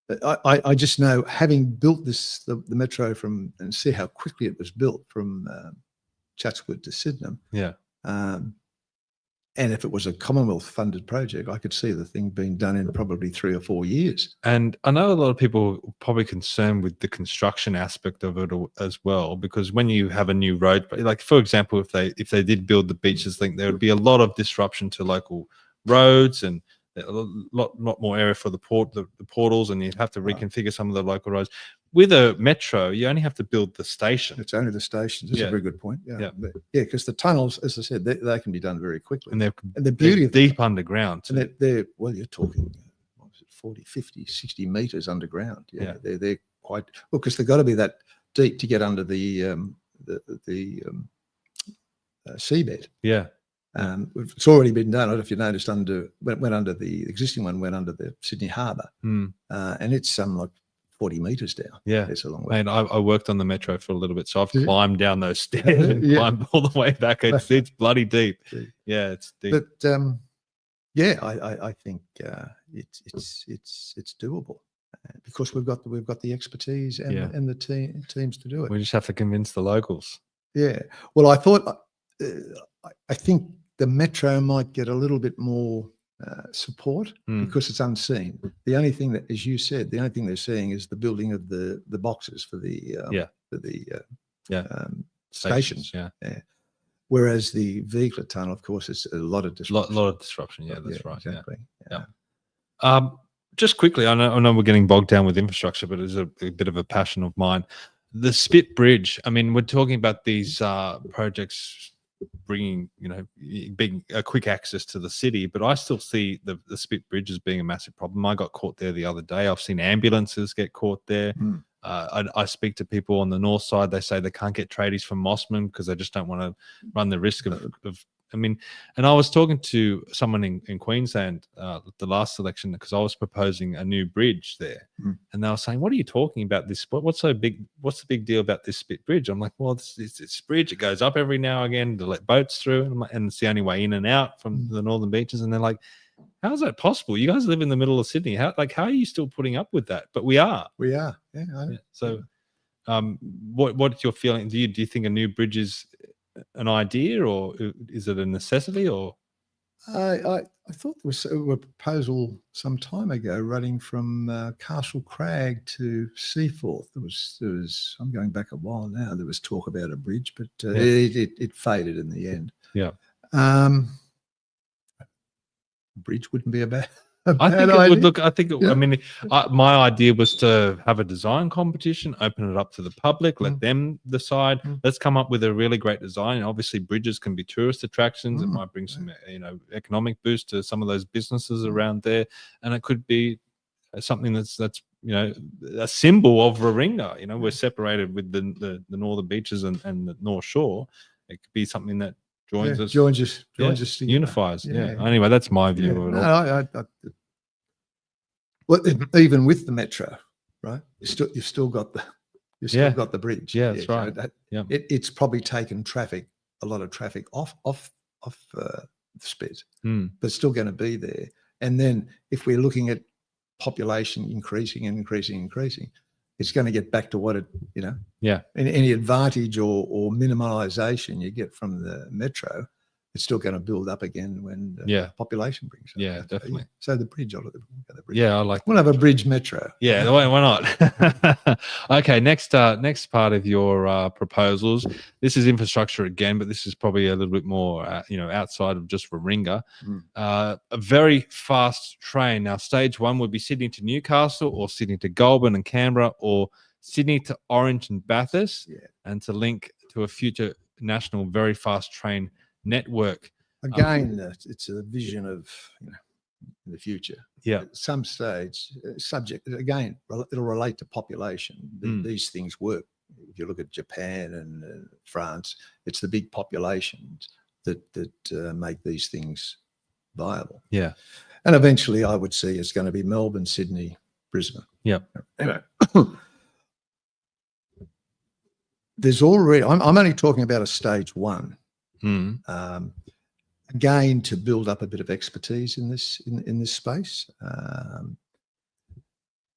But I just know, having built the metro and see how quickly it was built from Chatswood to Sydenham. Yeah. And if it was a Commonwealth funded project, I could see the thing being done in probably 3 or 4 years. And I know a lot of people are probably concerned with the construction aspect of it as well, because when you have a new road, like for example, if they did build the Beaches Link, there would be a lot of disruption to local roads and a lot more area for the portals, and you'd have to reconfigure some of the local roads. With a metro, you only have to build the station. It's only the stations. That's a very good point. Yeah, because the tunnels, as I said, they can be done very quickly. And the beauty of deep underground. And they're well, you're talking 40, 50, 60 meters underground. They're quite well, because they've got to be that deep to get under the seabed. Yeah. It's already been done. I don't know if you noticed, went under the existing one, went under the Sydney Harbour, and it's like 40 meters down. Yeah, it's a long way. And I worked on the metro for a little bit, so I've climbed down those stairs and climbed all the way back. It's bloody deep. Yeah, it's deep. But I think it's doable because we've got the expertise and the teams to do it. We just have to convince the locals. Yeah. Well, I think the metro might get a little bit more support because it's unseen. The only thing that, as you said, the only thing they're seeing is the building of the boxes for the stations. Yeah. Whereas the vehicle tunnel, of course, is a lot of disruption. Lot of disruption. Yeah, that's right. Exactly. Yeah. Just quickly, I know we're getting bogged down with infrastructure, but it's a bit of a passion of mine. The Spit Bridge. I mean, we're talking about these projects bringing, quick access to the city, but I still see the Spit Bridge as being a massive problem. I got caught there the other day. I've seen ambulances get caught there. I speak to people on the north side. They say they can't get tradies from Mossman because they just don't want to run the risk of I mean, and I was talking to someone in Queensland the last election because I was proposing a new bridge there, and they were saying, "What are you talking about? This what's so big? What's the big deal about this spit bridge?" I'm like, "Well, it's bridge. It goes up every now and again to let boats through, and it's the only way in and out from the northern beaches." And they're like, "How is that possible? You guys live in the middle of Sydney. How are you still putting up with that?" But we are. We are. Yeah. So, what's your feeling? Do you think a new bridge is an idea, or is it a necessity? Or I thought there was a proposal some time ago running from Castle Crag to Seaforth. There was I'm going back a while now. There was talk about a bridge, but it faded in the end. Yeah. Bridge wouldn't be a bad. I think it would look. I think. I mean, my idea was to have a design competition, open it up to the public, let them decide. Let's come up with a really great design. And obviously, bridges can be tourist attractions. It might bring some, economic boost to some of those businesses around there, and it could be something that's a symbol of Warringah. We're separated with the northern beaches and the North Shore. It could be something that joins us, unifies. Yeah. Anyway, that's my view. Well, even with the metro, right? You've still got the bridge. Yeah, that's right. It's probably taken a lot of traffic off the spit, but it's still going to be there. And then if we're looking at population increasing, it's going to get back to what any advantage or minimalisation you get from the metro, it's still going to build up again when the population brings up. Yeah, definitely. So the bridge, I like. We'll have a bridge metro. Yeah, why not? Okay, next part of your proposals. This is infrastructure again, but this is probably a little bit more, outside of just Warringah. A very fast train. Now, stage one would be Sydney to Newcastle, or Sydney to Goulburn and Canberra, or Sydney to Orange and Bathurst, and to link to a future national very fast train network. Again, it's a vision of in the future. Yeah. At some stage, subject again, it'll relate to population. These things work. If you look at Japan and France, it's the big populations that make these things viable. Yeah. And eventually, I would see it's going to be Melbourne, Sydney, Brisbane. Yeah. Anyway. There's already. I'm only talking about a stage one. Again, to build up a bit of expertise in this space.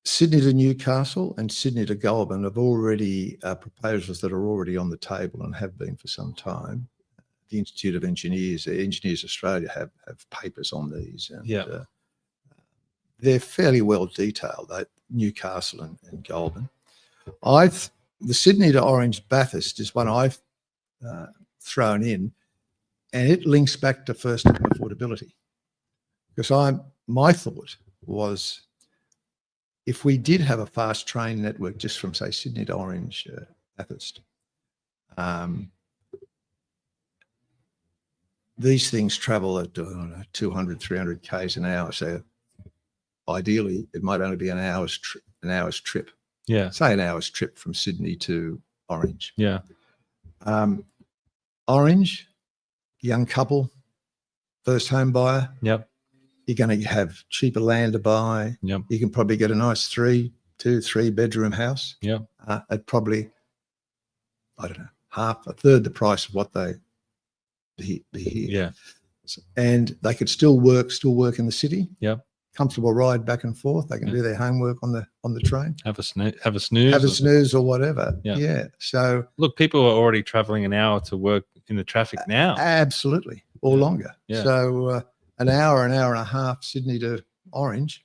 Sydney to Newcastle and Sydney to Goulburn have already proposals that are already on the table and have been for some time. The Institute of Engineers Australia have papers on these, and they're fairly well detailed. Newcastle and Goulburn. The Sydney to Orange Bathurst is one I've thrown in, and it links back to first-time affordability. Because my thought was, if we did have a fast train network just from, say, Sydney to Orange Bathurst, these things travel at 200, 300 k's an hour. So ideally, it might only be an hour's trip. Yeah. Say an hour's trip from Sydney to Orange. Yeah. Orange, young couple, first home buyer. Yep. You're going to have cheaper land to buy. Yep. You can probably get a nice 3 bedroom house. Yeah. At probably, I don't know, a third the price of what they be here. Yeah. And they could still work in the city. Yep. Comfortable ride back and forth. They can do their homework on the train. Have a snooze or whatever. Yeah. So look, people are already traveling an hour to work in the traffic now. Absolutely, or longer. Yeah. So an hour and a half, Sydney to Orange.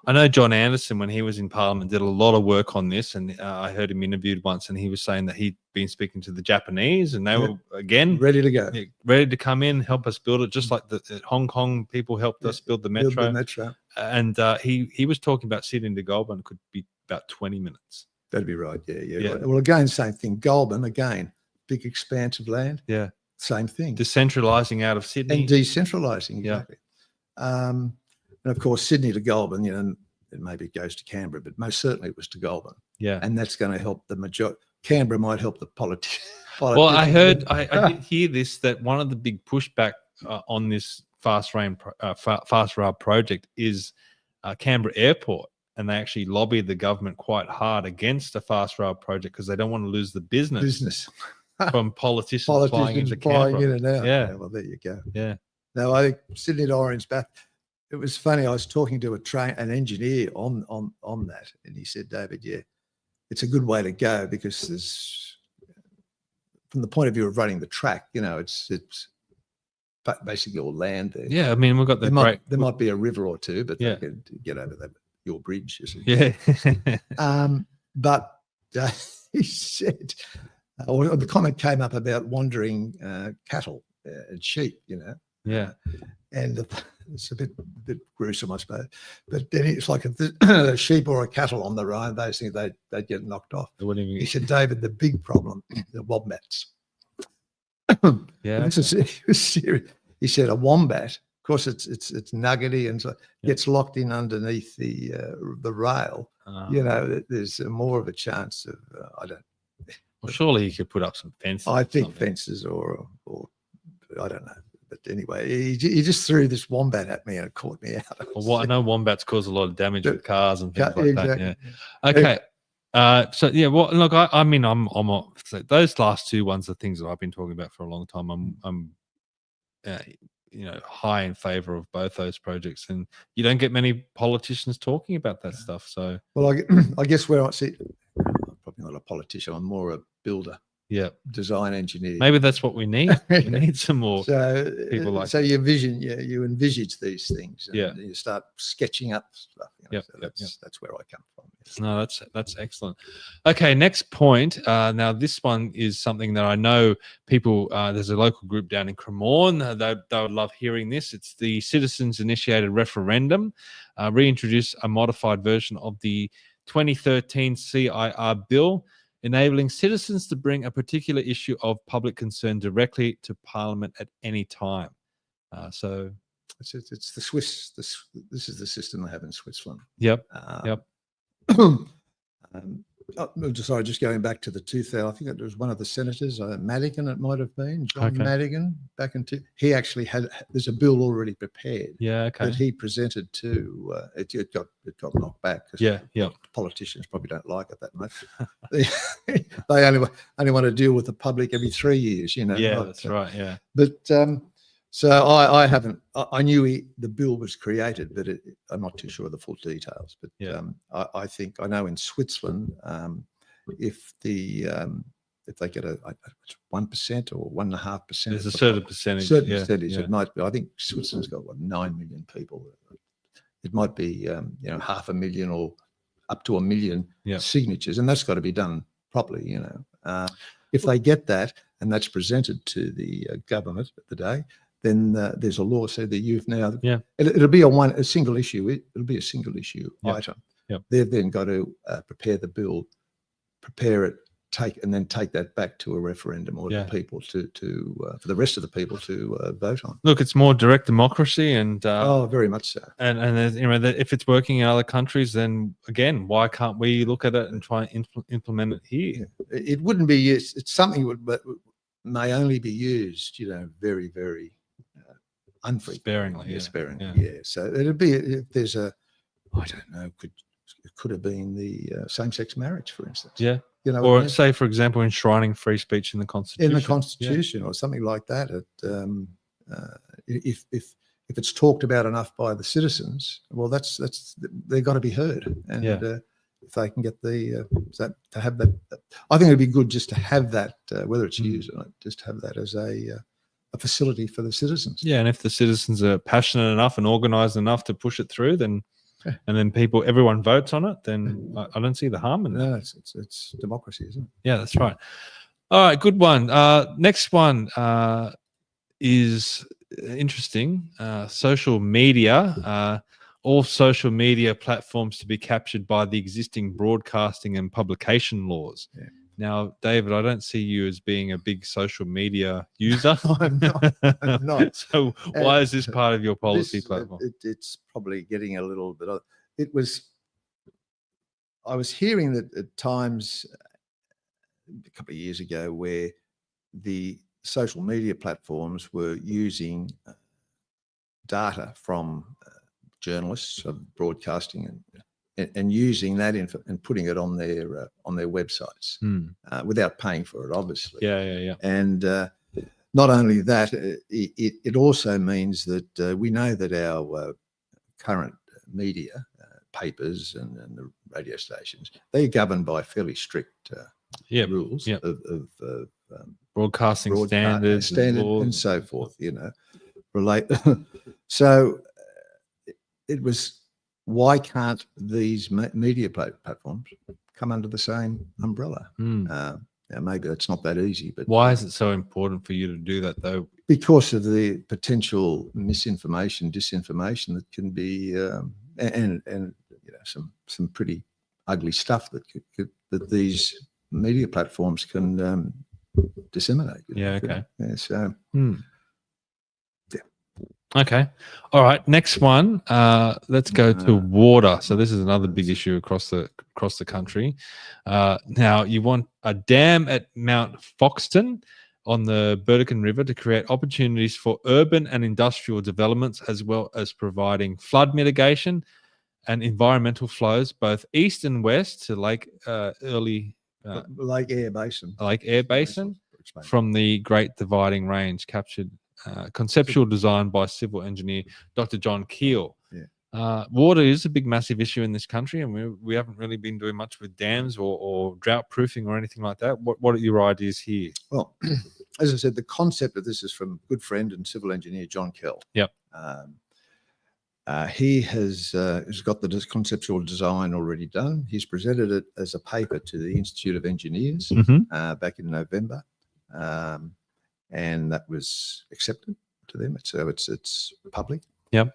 I know John Anderson, when he was in Parliament, did a lot of work on this, and I heard him interviewed once, and he was saying that he'd been speaking to the Japanese, and they were again ready to go, ready to come in, help us build it, just like the Hong Kong people helped us build the metro. And he was talking about Sydney to Goulburn could be about 20 minutes. That'd be right. Yeah. Right. Well, again, same thing. Goulburn, again, big expanse of land. Yeah. Same thing. Decentralising out of Sydney. And decentralising, exactly. Yeah. And of course, Sydney to Goulburn, it maybe goes to Canberra, but most certainly it was to Goulburn. Yeah. And that's going to help the majority. Canberra might help the Well, I heard, I did hear this, that one of the big pushback on this fast rail project is Canberra Airport, and they actually lobbied the government quite hard against a fast rail project because they don't want to lose the business from politicians flying into Canberra. In and out. Yeah. Well, there you go. Yeah. No, I think sitting at Orange Bath, it was funny. I was talking to an engineer on that, and he said, David, yeah, it's a good way to go because there's, from the point of view of running the track, it's basically all land there. Yeah, I mean, we've got the there might be a river or two, but they could get over your bridge. Yeah. But he said, or the comment came up about wandering cattle and sheep, Yeah. And it's a bit gruesome, I suppose. But then it's like if a sheep or a cattle on the road, those things, they'd get knocked off. He said, David, the big problem, the wombats. Yeah. This is serious. He said a wombat, of course, it's nuggety and so gets locked in underneath the rail. There's more of a chance of Well, surely he could put up some fences. I think fences or I don't know. But anyway, he just threw this wombat at me and it caught me out. Well, I know wombats cause a lot of damage with cars and things like exactly. that. Yeah. Okay. So yeah, well, look, I mean, I'm those last two ones are things that I've been talking about for a long time. I'm high in favor of both those projects, and you don't get many politicians talking about that stuff. So, well, I guess where I see, I'm probably not a politician. I'm more a builder. Yeah, design engineer. Maybe that's what we need. We need some more people like. So you envisage these things. And you start sketching up stuff. That's where I come from. No, that's excellent. Okay, next point. Now this one is something that I know people. There's a local group down in Cremorne. They would love hearing this. It's the citizens-initiated referendum. Reintroduce a modified version of the 2013 CIR bill, enabling citizens to bring a particular issue of public concern directly to Parliament at any time. So it's the Swiss. This is the system they have in Switzerland. Yep. Sorry, just going back to the 2000. I think it was one of the senators, Madigan. It might have been John Madigan. Back in he actually had. There's a bill already prepared. Yeah. Okay. That he presented to. It got knocked back. Politicians probably don't like it that much. they only want to deal with the public every 3 years. Yeah, that's right. Yeah. But so I haven't. I knew the bill was created, but I'm not too sure of the full details. But I think I know in Switzerland, if they get a 1% or 1.5%, there's a certain percentage. It might be. I think Switzerland's got 9 million people. It might be 500,000 or up to 1 million signatures, and that's got to be done properly. If they get that and that's presented to the government at the day, then there's a law so that you've now it'll be a single issue. It'll be a single issue item. They've then got to prepare the bill, prepare it, take that back to a referendum or to people to for the rest of the people to vote on. Look, it's more direct democracy, and very much so. And if it's working in other countries, then again, why can't we look at it and try and implement it here? It wouldn't be used. It's something that may only be used, very, very sparingly. Sparingly. So it'd be if there's I don't know. It could have been the same-sex marriage, for instance. Yeah. Or say, for example, enshrining free speech in the Constitution. In the Constitution, or something like that. If it's talked about enough by the citizens, well, they've got to be heard. And if they can get to have that, I think it'd be good just to have that, whether it's used or not, just to have that as a facility for the citizens. Yeah, and if the citizens are passionate enough and organised enough to push it through, then. And then everyone votes on it, then I don't see the harm in that. No, it's democracy, isn't it? Yeah, that's right. All right, good one. Next one is interesting. Social media. All social media platforms to be captured by the existing broadcasting and publication laws. Yeah. Now, David, I don't see you as being a big social media user. I'm not. So why is this part of your policy platform? It's probably getting a little bit of it. I was hearing that at times a couple of years ago where the social media platforms were using data from journalists of broadcasting and using that and putting it on their websites without paying for it, obviously. Yeah. And not only that, it also means that we know that our current media, papers and the radio stations, they're governed by fairly strict rules of broadcasting standards and so forth, So it was, why can't these media platforms come under the same umbrella? Maybe it's not that easy, but why is it so important for you to do that, though? Because of the potential misinformation, disinformation that can be, and some pretty ugly stuff that these media platforms can disseminate. Okay. Yeah, so. Okay. All right. Next one. Let's go to water. So this is another big issue across the country. Now you want a dam at Mount Foxton on the Burdekin River to create opportunities for urban and industrial developments, as well as providing flood mitigation and environmental flows both east and west to Lake Lake Eyre Basin from the Great Dividing Range, captured conceptual design by civil engineer Dr. John Keel. Water is a big, massive issue in this country, and we haven't really been doing much with dams or drought proofing or anything like that. What are your ideas here? Well, as I said, the concept of this is from good friend and civil engineer John Keel. Yep. He has got the conceptual design already done. He's presented it as a paper to the Institute of Engineers back in November. And that was accepted to them. So it's public. Yep.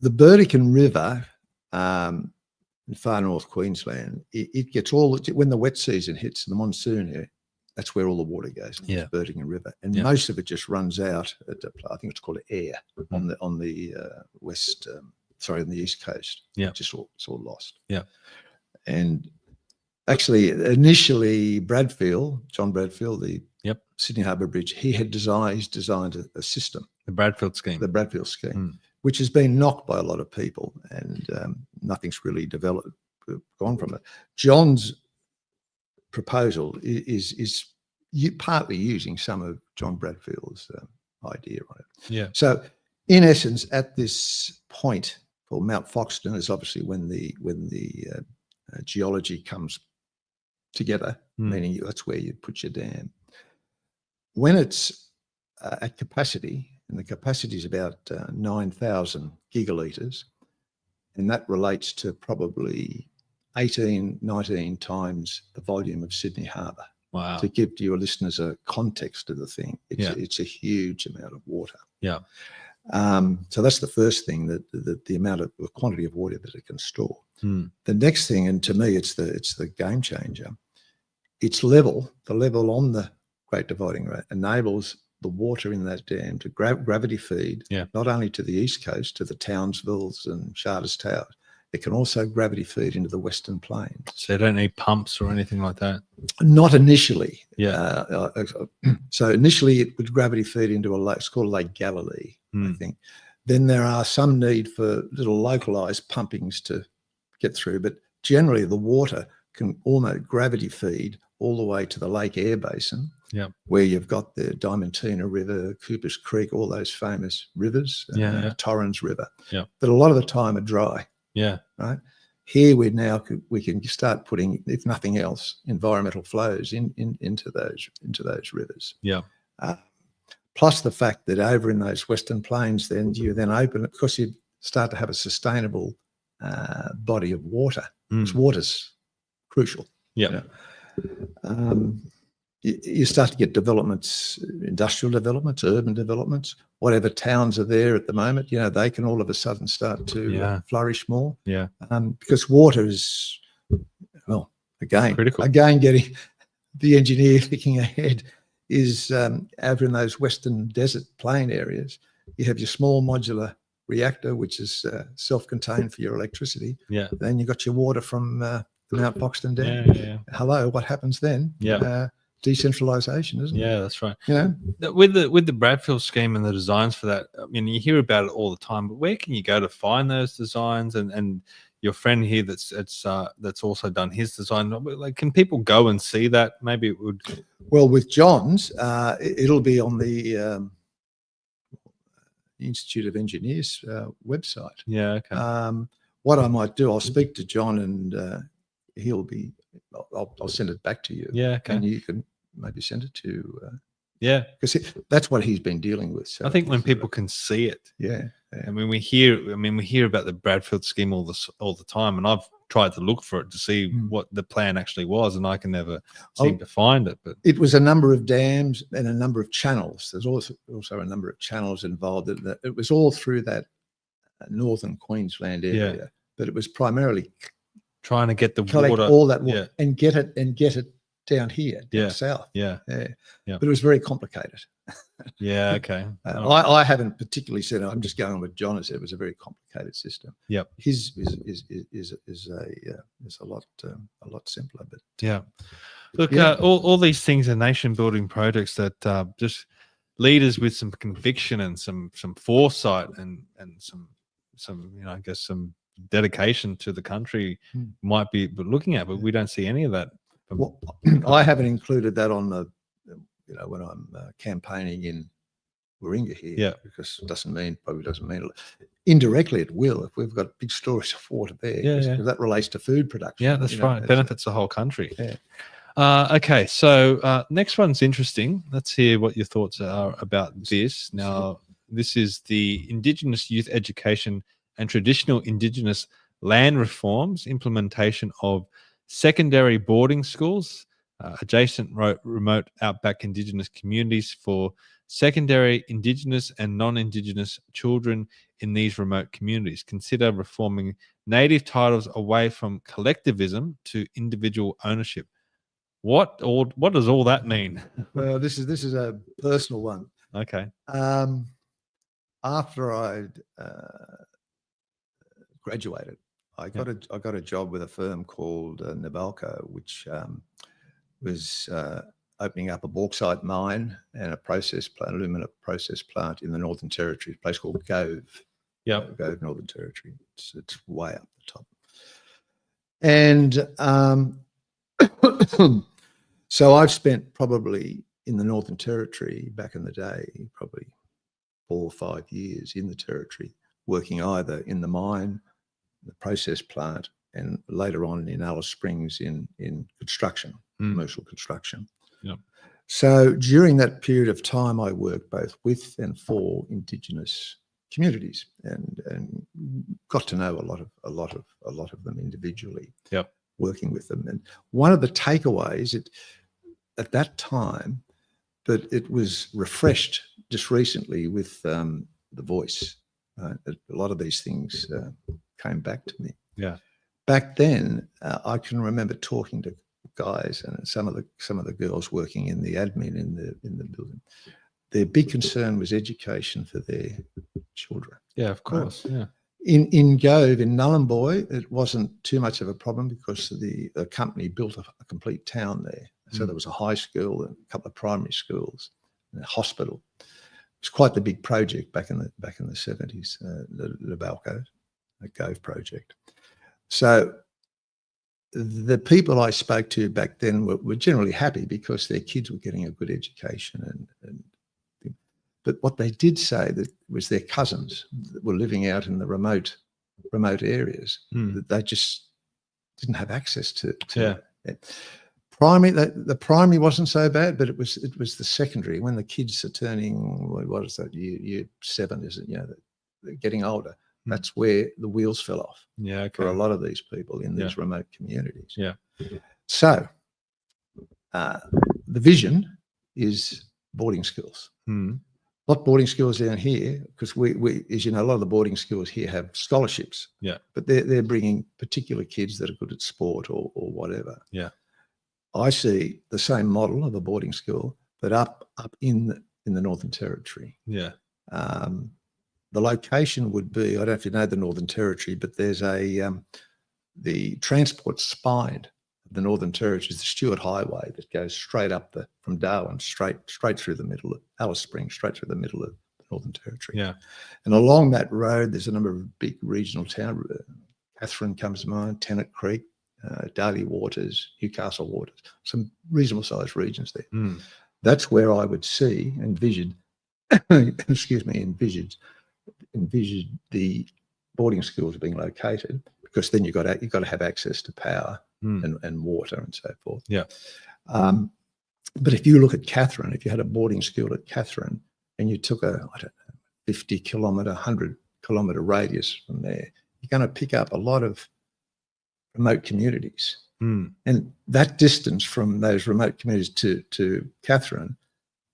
The Burdekin River in far north Queensland, it gets when the wet season hits, the monsoon here, that's where all the water goes. The Burdekin River, and most of it just runs out at I think it's called Eyre on the west. On the east coast. Yeah, it's all lost. Yeah, and actually, initially, John Bradfield, the Sydney Harbour Bridge, he had designed a system. The Bradfield scheme. Which has been knocked by a lot of people, and nothing's really gone from it. John's proposal is partly using some of John Bradfield's idea on it. Yeah. So, in essence, at this point, well, Mount Foxton is obviously when the geology comes together, meaning that's where you put your dam. When it's at capacity, and the capacity is about 9,000 gigalitres, and that relates to probably 18, 19 times the volume of Sydney Harbour. Wow. To give your listeners a context of the thing, it's a huge amount of water. Yeah. So that's the first thing, that the quantity of water that it can store. The next thing, and to me, it's the game changer. It's level. The level on the Great Dividing Range enables the water in that dam to gravity feed, not only to the east coast, to the Townsvilles and Charters Towers. It can also gravity feed into the Western Plains. So you don't need pumps or anything like that? Not initially. Yeah. So initially it would gravity feed into a lake. It's called Lake Galilee, I think. Then there are some need for little localised pumpings to get through, but generally the water can almost gravity feed all the way to the Lake Eyre Basin, where you've got the Diamantina River, Cooper's Creek, all those famous rivers, Torrens River, that a lot of the time are dry. Yeah. Right. Here we can start putting, if nothing else, environmental flows into those rivers. Yeah. Plus the fact that over in those Western Plains, then you open it, because you start to have a sustainable body of water. Because water's crucial. Yeah. You start to get developments, industrial developments, urban developments, whatever towns are there at the moment, they can all of a sudden start to flourish more. Yeah. Because water is, well, critical. Again, getting the engineer thinking ahead is over in those Western desert plain areas, you have your small modular reactor, which is self-contained for your electricity. Yeah. Then you've got your water from the Mount Foxton Dam. Yeah. Hello, what happens then? Yeah. decentralisation, isn't it? Yeah, that's right. You know, With the Bradfield scheme and the designs for that, I mean, you hear about it all the time, but where can you go to find those designs? And your friend here that's also done his design, like, can people go and see that? Maybe it would. well, with John's, it'll be on the Institute of Engineers website. Yeah, okay. What I might do, I'll speak to John, and he'll be. I'll send it back to you. Yeah, okay. And you can maybe send it to. Yeah, because that's what he's been dealing with. So I think when people can see it. Yeah. I mean, we hear about the Bradfield scheme all the time, and I've tried to look for it to see what the plan actually was, and I can never seem to find it. But it was a number of dams and a number of channels. There's also a number of channels involved. It was all through that northern Queensland area, but it was primarily trying to get the collect water, all that water and get it down here, down south. Yeah. But it was very complicated. Yeah, okay. I haven't particularly said. I'm just going with John. As said, it was a very complicated system. Yep. His is a lot simpler. But yeah, look, all these things are nation building projects that just leaders with some conviction and some foresight and some I guess some dedication to the country might be looking at, but we don't see any of that. Well, I haven't included that on the. When I'm campaigning in Warringah here, because it probably doesn't mean indirectly it will if we've got big stories of water there. Because that relates to food production. Yeah, that's right. It benefits the whole country. Yeah. Okay, so next one's interesting. Let's hear what your thoughts are about this. Now, this is the Indigenous Youth Education and Traditional Indigenous Land Reforms implementation of secondary boarding schools. Adjacent remote outback Indigenous communities for secondary Indigenous and non-Indigenous children in these remote communities. Consider reforming native titles away from collectivism to individual ownership. What does all that mean? Well, this is a personal one. Okay. After I graduated, I got a job with a firm called Nabalco, which was opening up a bauxite mine and a process plant, alumina process plant in the Northern Territory, a place called Gove. Yeah, Gove, Northern Territory. It's way up the top. And so I've spent probably in the Northern Territory back in the day, probably 4 or 5 years in the Territory, working either in the mine, the process plant, and later on in Alice Springs in construction, commercial construction. Yep. So during that period of time, I worked both with and for Indigenous communities, and got to know a lot of them individually. Yep. Working with them, and one of the takeaways at that time, but it was refreshed just recently with the Voice. A lot of these things came back to me. Yeah. Back then, I can remember talking to guys and some of the girls working in the admin in the building. Their big concern was education for their children. Yeah, of course. Yeah. In Gove, in Nullumboy, it wasn't too much of a problem because the company built a complete town there. So there was a high school and a couple of primary schools and a hospital. It was quite the big project back in the 70s, the Balco, the Gove project. So the people I spoke to back then were generally happy because their kids were getting a good education. But what they did say that was their cousins that were living out in the remote areas, that they just didn't have access to it. Primary, the primary wasn't so bad, but it was the secondary. When the kids are turning, what is that, year 7, is it? They're getting older. That's where the wheels fell off for a lot of these people in these remote communities. Yeah. So the vision is boarding schools. Not boarding schools down here, because we, as you know, a lot of the boarding schools here have scholarships. Yeah. But they're bringing particular kids that are good at sport or whatever. Yeah. I see the same model of a boarding school, but up in the Northern Territory. Yeah. The location would be, I don't know if you know the Northern Territory, but there's the transport spine the Northern Territory is the Stuart Highway that goes straight up from Darwin, straight through the middle of Alice Springs, straight through the middle of the Northern Territory. Yeah. And along that road, there's a number of big regional towns. Catherine comes to mind, Tennant Creek, Daly Waters, Newcastle Waters, some reasonable sized regions there. That's where I would see, envision the boarding schools being located, because then you've got to have access to power and water and so forth. Yeah. But if you look at Catherine, if you had a boarding school at Catherine and you took a 50 kilometre, 100 kilometre radius from there, you're going to pick up a lot of remote communities. And that distance from those remote communities to Catherine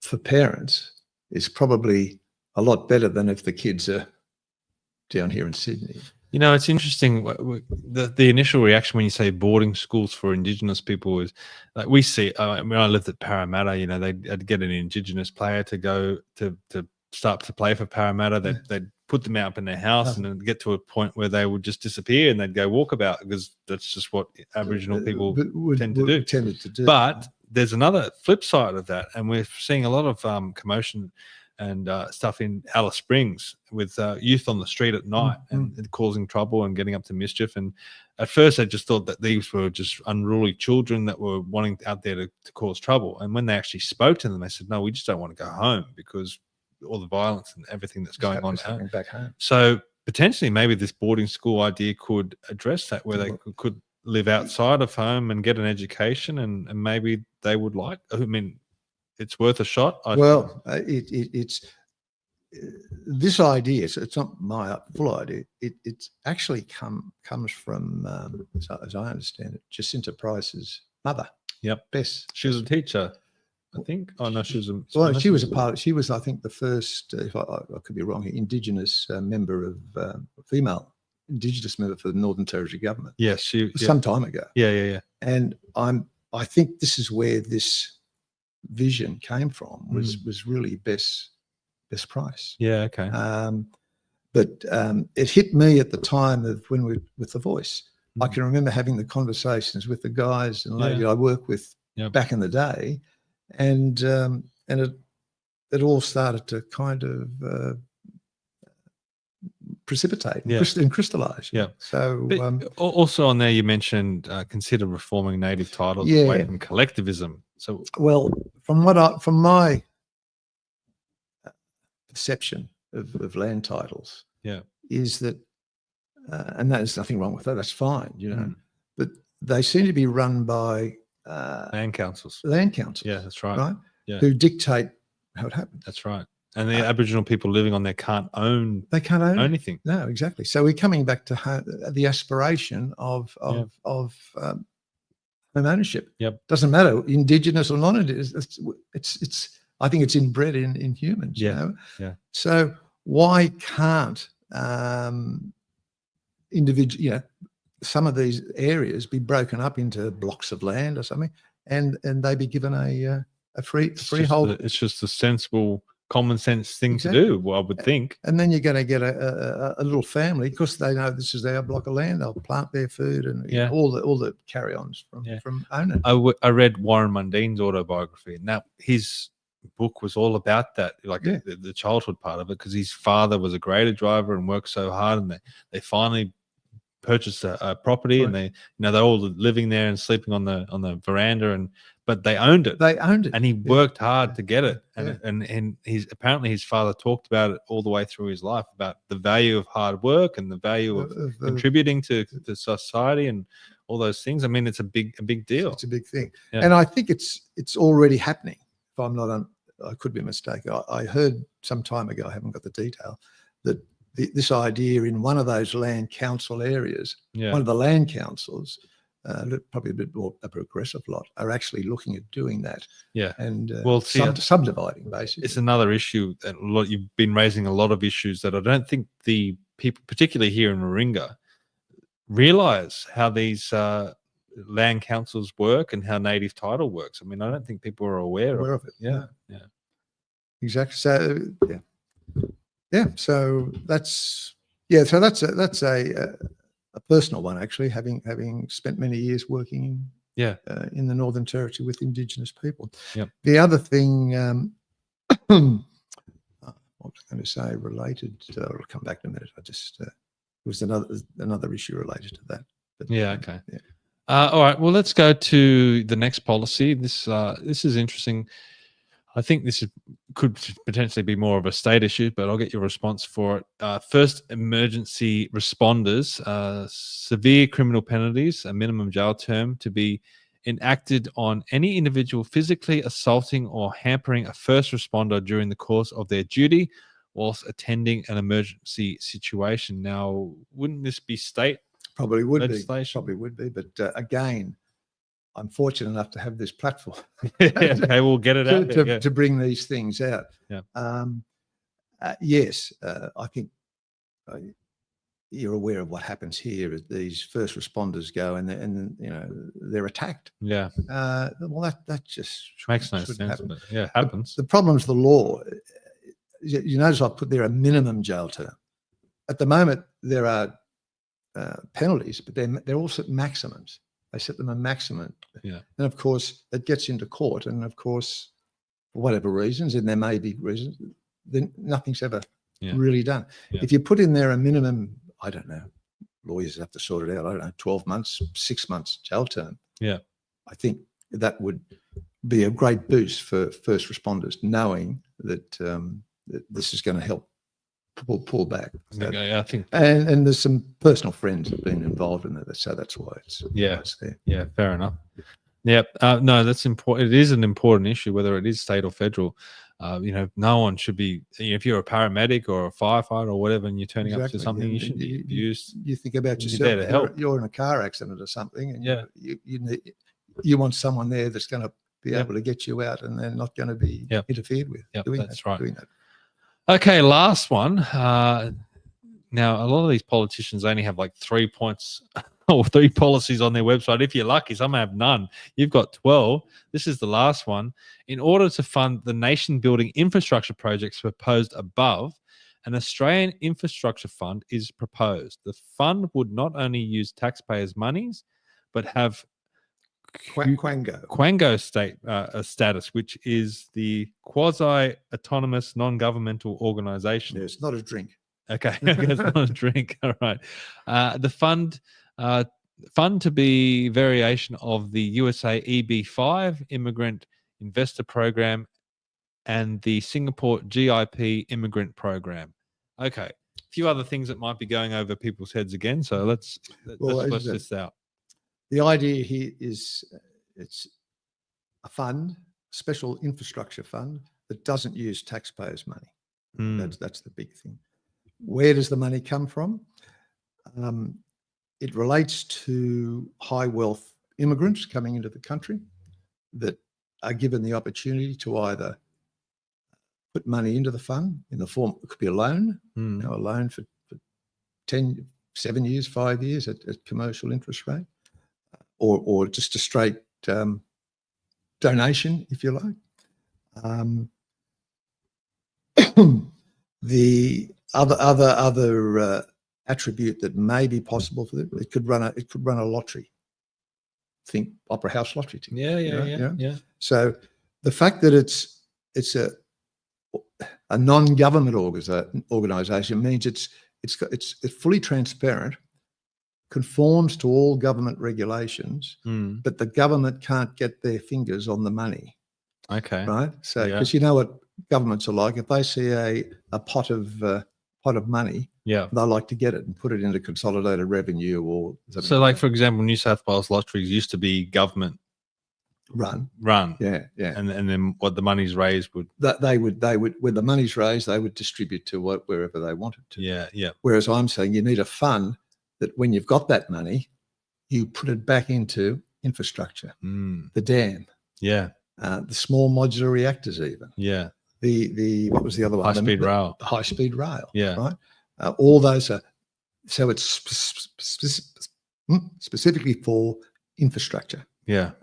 for parents is probably a lot better than if the kids are down here in Sydney. You know, it's interesting. The initial reaction when you say boarding schools for Indigenous people is like we see. I mean, I lived at Parramatta. You know, they'd get an Indigenous player to go to start to play for Parramatta. They'd put them out in their house and then get to a point where they would just disappear and they'd go walkabout, because that's just what Aboriginal people tended to do. But there's another flip side of that, and we're seeing a lot of commotion and stuff in Alice Springs with youth on the street at night and causing trouble and getting up to mischief. And at first, I just thought that these were just unruly children that were wanting out there to cause trouble. And when they actually spoke to them, they said, no, we just don't want to go home because all the violence and everything that's going on back home. So potentially maybe this boarding school idea could address that, where they could live outside of home and get an education, and maybe they would like, I mean, it's worth a shot. It's this idea. So it's not my full idea. It's actually comes from, as I understand it, Jacinta Price's mother. Yep. Bess. She was a teacher, I think. Oh no, she was a. Well, she was a part. She was, I think, the first. If I could be wrong here, Indigenous member of female Indigenous member for the Northern Territory government. Yes, some time ago. Yeah. And I think this is where this vision came from, was really Bess Price. Yeah, okay. But it hit me at the time of when with The Voice. I can remember having the conversations with the guys and ladies I worked with back in the day, and it all started to kind of precipitate and crystallize. Yeah. So also on there, you mentioned consider reforming native titles away from collectivism. So well, from my perception of land titles, is that, and there's nothing wrong with that. That's fine, you know. But they seem to be run by land councils. Yeah, that's right. Right. Yeah. Who dictate how it happens. That's right. And the Aboriginal people living on there can't own. They can't own anything. No, exactly. So we're coming back to the aspiration of home ownership. Yep. Doesn't matter, Indigenous or non-Indigenous. It's. I think it's inbred in humans. Yeah. You know? Yeah. So why can't individual? You know, some of these areas be broken up into blocks of land or something, and they be given a freehold. It's just a sensible, common sense thing to do, I would think. And then you're going to get a little family, because they know this is their block of land. They'll plant their food and all the carry-ons from owning. I read Warren Mundine's autobiography, and now his book was all about that, like the childhood part of it, because his father was a grader driver and worked so hard, and they finally purchased a property, and they're all living there and sleeping on the veranda, but they owned it. And he worked hard to get it. And apparently his father talked about it all the way through his life, about the value of hard work and the value of contributing to society and all those things. I mean, it's a big deal. It's a big thing. Yeah. And I think it's already happening. If I'm not I could be mistaken. I heard some time ago, I haven't got the detail, that this idea in one of those land council areas, one of the land councils, probably a bit more a progressive lot, are actually looking at doing that. Yeah. And subdividing, basically. It's another issue that you've been raising a lot of issues that I don't think the people, particularly here in Warringah, realise how these land councils work and how native title works. I mean, I don't think people are aware of it. Yeah. Exactly. So so that's a personal one, actually, having spent many years working in the Northern Territory with Indigenous people. Yep. The other thing, what was I going to say related? I'll come back in a minute. I just was another issue related to that. But, Okay. Yeah. All right. Well, let's go to the next policy. This is interesting. I think this could potentially be more of a state issue, but I'll get your response for it. First, emergency responders, severe criminal penalties, a minimum jail term to be enacted on any individual physically assaulting or hampering a first responder during the course of their duty whilst attending an emergency situation. Now, wouldn't this be state Probably would legislation? be. Probably would be. But again, I'm fortunate enough to have this platform. Okay, we'll get it out there, to bring these things out. Yeah. Yes, I think you're aware of what happens here. As these first responders go and they're attacked. Yeah. Well, that just Makes no sense, happen. but yeah, it happens. The problem's the law. You notice I put there a minimum jail term. At the moment, there are penalties, but they're also maximums. They set them a maximum. Yeah. And of course, it gets into court. And of course, for whatever reasons, and there may be reasons, then nothing's ever really done. Yeah. If you put in there a minimum, I don't know, lawyers have to sort it out, I don't know, 12 months, 6 months jail term. Yeah. I think that would be a great boost for first responders, knowing that, that this is going to help pull back. So, I think, and there's some personal friends that have been involved in it, so that's why it's there. Yeah, fair enough. Yep. No, that's important. It is an important issue, whether it is state or federal. No one should be. If you're a paramedic or a firefighter or whatever, and you're turning up to something, you shouldn't be abused. You think about You're there to yourself. help. You're in a car accident or something, and you want someone there that's going to be able to get you out, and they're not going to be interfered with. That's right. Doing that. Okay, last one. Now, a lot of these politicians only have like 3 points or 3 policies on their website. If you're lucky, some have none. You've got 12. This is the last one. In order to fund the nation-building infrastructure projects proposed above, an Australian infrastructure fund is proposed. The fund would not only use taxpayers' monies, but have Quango status, which is the quasi-autonomous non-governmental organisation. Yeah, it's not a drink. Okay, it's not a drink. All right. The fund to be variation of the USA EB5 Immigrant Investor Program and the Singapore GIP Immigrant Program. Okay, a few other things that might be going over people's heads again. So let's flesh this out. The idea here is it's a fund, special infrastructure fund that doesn't use taxpayers' money. That's the big thing. Where does the money come from? It relates to high wealth immigrants coming into the country that are given the opportunity to either put money into the fund in the form, it could be a loan, a loan for 7 years, 5 years at commercial interest rate, or just a straight donation, if you like. The other attribute that may be possible for them, it could run a lottery. Think Opera House lottery ticket. Yeah. So the fact that it's a non-government organisation means it's fully transparent, conforms to all government regulations, but the government can't get their fingers on the money. Okay. Right. So because you know what governments are like, if they see a pot of money, they like to get it and put it into consolidated revenue or something. So, like for example, New South Wales lotteries used to be government run. Yeah. And then what the money's raised would they would when the money's raised, they would distribute to wherever they wanted to. Yeah. Whereas I'm saying you need a fund that when you've got that money, you put it back into infrastructure, the dam, the small modular reactors, even the what was the other one? High-speed rail. The high-speed rail. Yeah. Right. All those are so it's specifically for infrastructure. Yeah.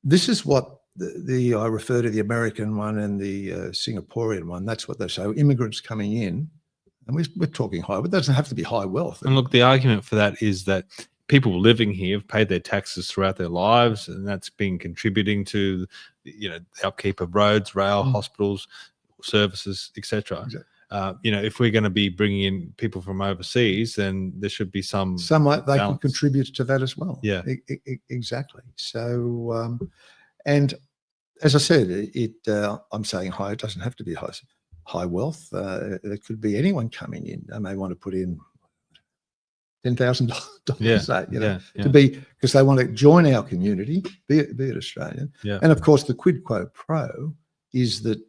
This is what I refer to the American one and the Singaporean one. That's what they say. Immigrants coming in And we're talking high, but it doesn't have to be high wealth. And look, the argument for that is that people living here have paid their taxes throughout their lives, and that's been contributing to, the upkeep of roads, rail, hospitals, services, etc. Exactly. If we're going to be bringing in people from overseas, then there should be some they balance. can contribute to that as well. Yeah, exactly. So, and as I said, I'm saying high. It doesn't have to be high wealth. There could be anyone coming in. They may want to put in $10,000, to be, because they want to join our community, be it Australian. Yeah. And of course, the quid pro quo is that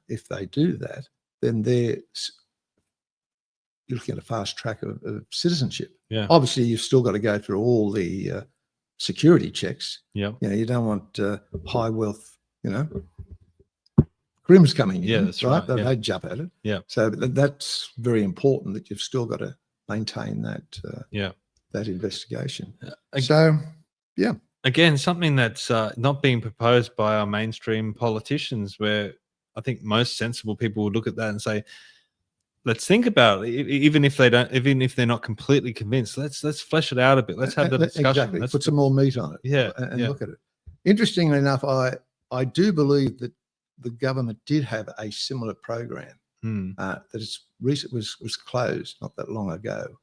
if they do that, then you're looking at a fast track of citizenship. Yeah. Obviously, you've still got to go through all the security checks. Yeah. You don't want high wealth, crims coming in. Yeah, that's right. They jump at it. Yeah. So that's very important that you've still got to maintain that that investigation. So, yeah. Again, something that's not being proposed by our mainstream politicians, where I think most sensible people would look at that and say, let's think about it. Even if they're not completely convinced, let's flesh it out a bit. Let's have the discussion. Exactly. Let's put some more meat on it. Yeah. And look at it. Interestingly enough, I do believe that the government did have a similar program that was closed not that long ago.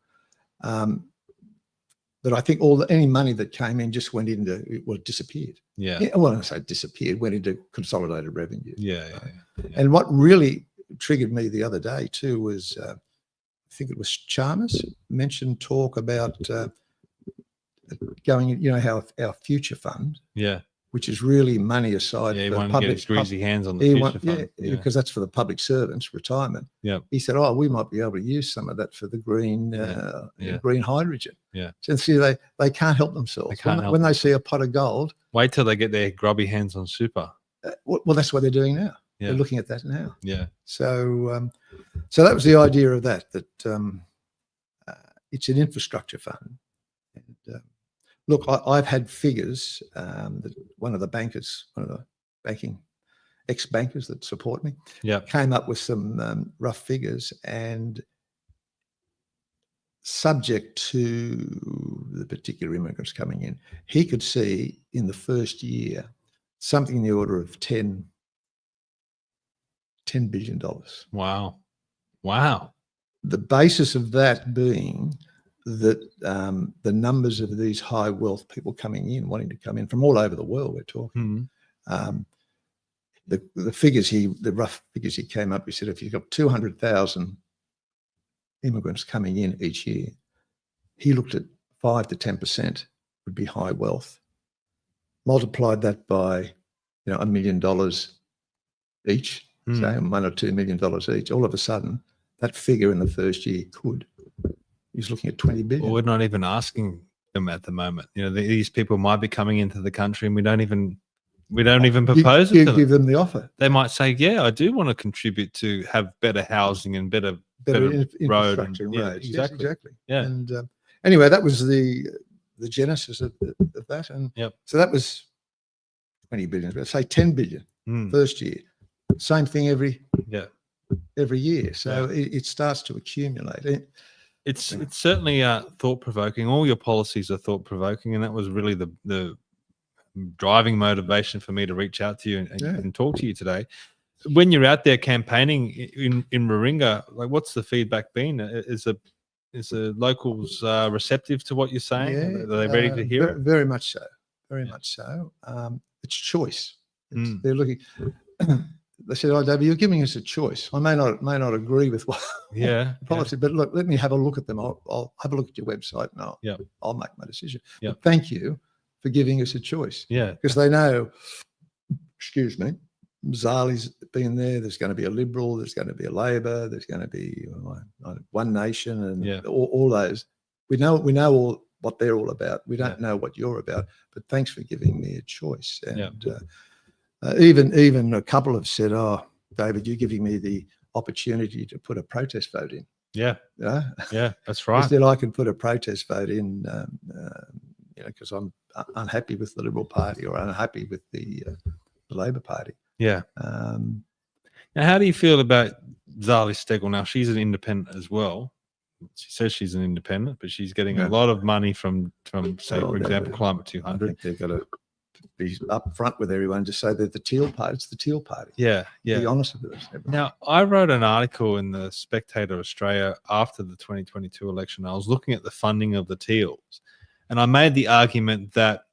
But I think any money that came in just went into, disappeared. Yeah. Well, I say disappeared, went into consolidated revenue. Yeah. And what really triggered me the other day too was, I think it was Chalmers mentioned talk about going, how our future fund, which is really money aside for the public. Get greasy hands on the future fund. Because that's for the public servants' retirement. Yeah. He said, we might be able to use some of that for the green green hydrogen. Yeah. So see, they can't help themselves. When they see a pot of gold. Wait till they get their grubby hands on super. Well, that's what they're doing now. Yeah. They're looking at that now. Yeah. So that was the idea of that it's an infrastructure fund. And, look, I've had figures that one of the ex-bankers that support me came up with some rough figures, and subject to the particular immigrants coming in, he could see in the first year something in the order of $10 billion. Wow. The basis of that being that the numbers of these high wealth people coming in, wanting to come in from all over the world, we're talking. The rough figures he came up, he said, if you've got 200,000 immigrants coming in each year, he looked at 5 to 10% would be high wealth. Multiplied that by, $1 million each, say $1 or $2 million each. All of a sudden, that figure in the first year he's looking at 20 billion. Well, we're not even asking them at the moment. These people might be coming into the country, and we don't even propose it to them. Give them the offer. They might say, "Yeah, I do want to contribute to have better housing and better road and roads." Exactly. Yes, exactly. Yeah. And anyway, that was the genesis of that, and so that was 20 billion. Let's say 10 billion first year. Same thing every year. So it starts to accumulate. It's certainly thought-provoking. All your policies are thought-provoking, and that was really the driving motivation for me to reach out to you and talk to you today. When you're out there campaigning in Warringah, like, what's the feedback been? Is the locals receptive to what you're saying? Yeah, Are they ready to hear it? Very much so. Very much so. It's choice. They're looking. They said, David, you're giving us a choice. I may not agree with what policy, but look, let me have a look at them. I'll have a look at your website and I'll make my decision. But thank you for giving us a choice. Yeah. Because they know, excuse me, Zali's been there. There's going to be a Liberal. There's going to be a Labor. There's going to be One Nation, and all those. We know all what they're all about. We don't know what you're about. But thanks for giving me a choice. And even a couple have said, "Oh, David, you're giving me the opportunity to put a protest vote in." Yeah, yeah, that's right. Instead, I can put a protest vote in, because I'm unhappy with the Liberal Party or unhappy with the Labor Party. Yeah. Now, how do you feel about Zali Steggall. Now, she's an independent as well. She says she's an independent, but she's getting a lot of money from say, for example, Climate 200. I think they've got to be up front with everyone, just say that the Teal Party, it's the Teal Party. Yeah, yeah. Be honest with us. Everyone. Now, I wrote an article in the Spectator Australia after the 2022 election. I was looking at the funding of the teals, and I made the argument that,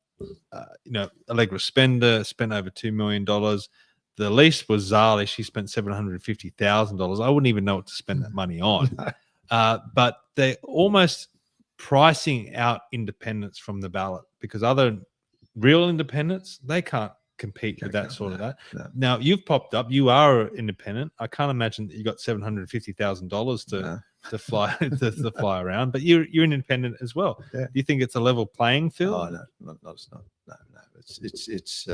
Allegra Spender spent over $2 million. The least was Zali. She spent $750,000. I wouldn't even know what to spend that money on. But they're almost pricing out independents from the ballot, because other real independents, they can't compete with that sort of that. No. Now, you've popped up. You are an independent. I can't imagine that you got $750,000 to fly to fly around, but you're an independent as well. Yeah. Do you think it's a level playing field? Oh, no, it's not. No. It's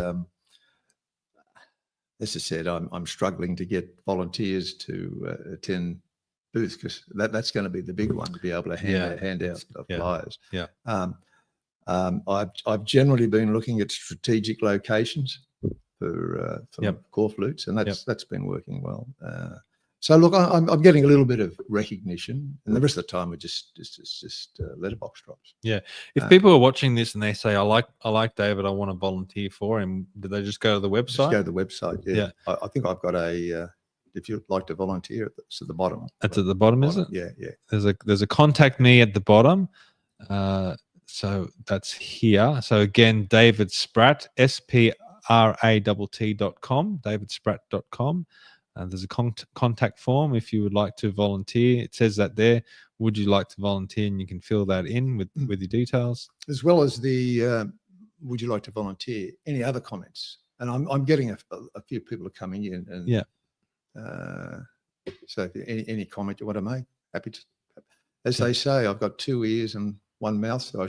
as I said, I'm struggling to get volunteers to attend booths, because that's going to be the big one, to be able to hand out flyers. Yeah. I've generally been looking at strategic locations for corflutes, and that's been working well. So look, I'm getting a little bit of recognition, and the rest of the time we're just letterbox drops. Yeah. If people are watching this and they say, I like David, I want to volunteer for him, do they just go to the website? Just go to the website. Yeah. I think I've got if you'd like to volunteer, it's at the bottom. It's at the bottom, is it? Yeah. There's a contact me at the bottom. So that's here. So again, David Spratt, spratt.com, davidsprat.com. There's a contact form if you would like to volunteer. It says that there. Would you like to volunteer? And you can fill that in with your details. As well as the would you like to volunteer? Any other comments? And I'm getting a few people are coming in. And so if any comment you want to make, happy to. As they say, I've got 2 ears and 1 mouth, so I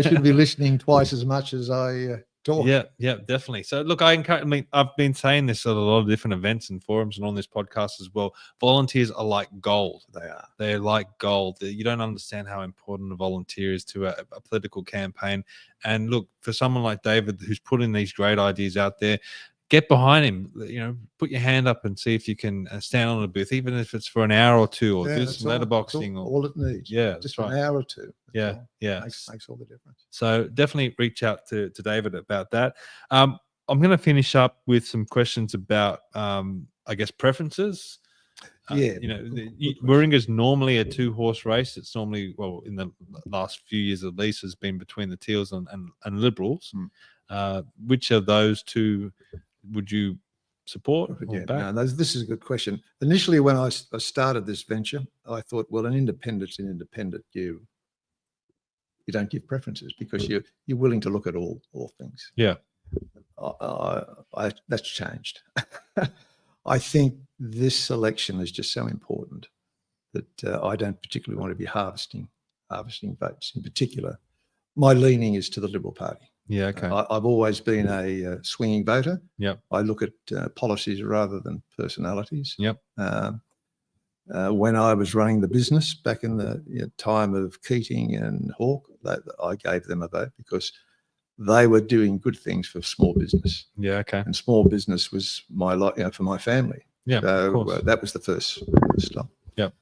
should be listening twice as much as I talk. Yeah, definitely. So look, I've been saying this at a lot of different events and forums and on this podcast as well. Volunteers are like gold. They are. They're like gold. You don't understand how important a volunteer is to a political campaign. And look, for someone like David, who's putting these great ideas out there, get behind him. Put your hand up and see if you can stand on a booth, even if it's for an hour or two, or do some letterboxing. All it needs. Yeah, just an hour or two. Yeah. Makes all the difference. So definitely reach out to David about that. I'm going to finish up with some questions about, I guess, preferences. Warringah's normally a 2-horse race. It's normally, well, in the last few years at least, has been between the Teals and Liberals. Which of those two would you support? This is a good question. Initially, when I started this venture, I thought, well, an independent's an independent. You don't give preferences because you're willing to look at all things. Yeah. That's changed. I think this election is just so important that I don't particularly want to be harvesting votes. In particular, my leaning is to the Liberal Party. Yeah, okay. I've always been a swinging voter. Yep. I look at policies rather than personalities. Yep. When I was running the business back in the time of Keating and Hawke, I gave them a vote because they were doing good things for small business. Yeah, okay. And small business was for my family. Yeah, so that was the first stop. Yep.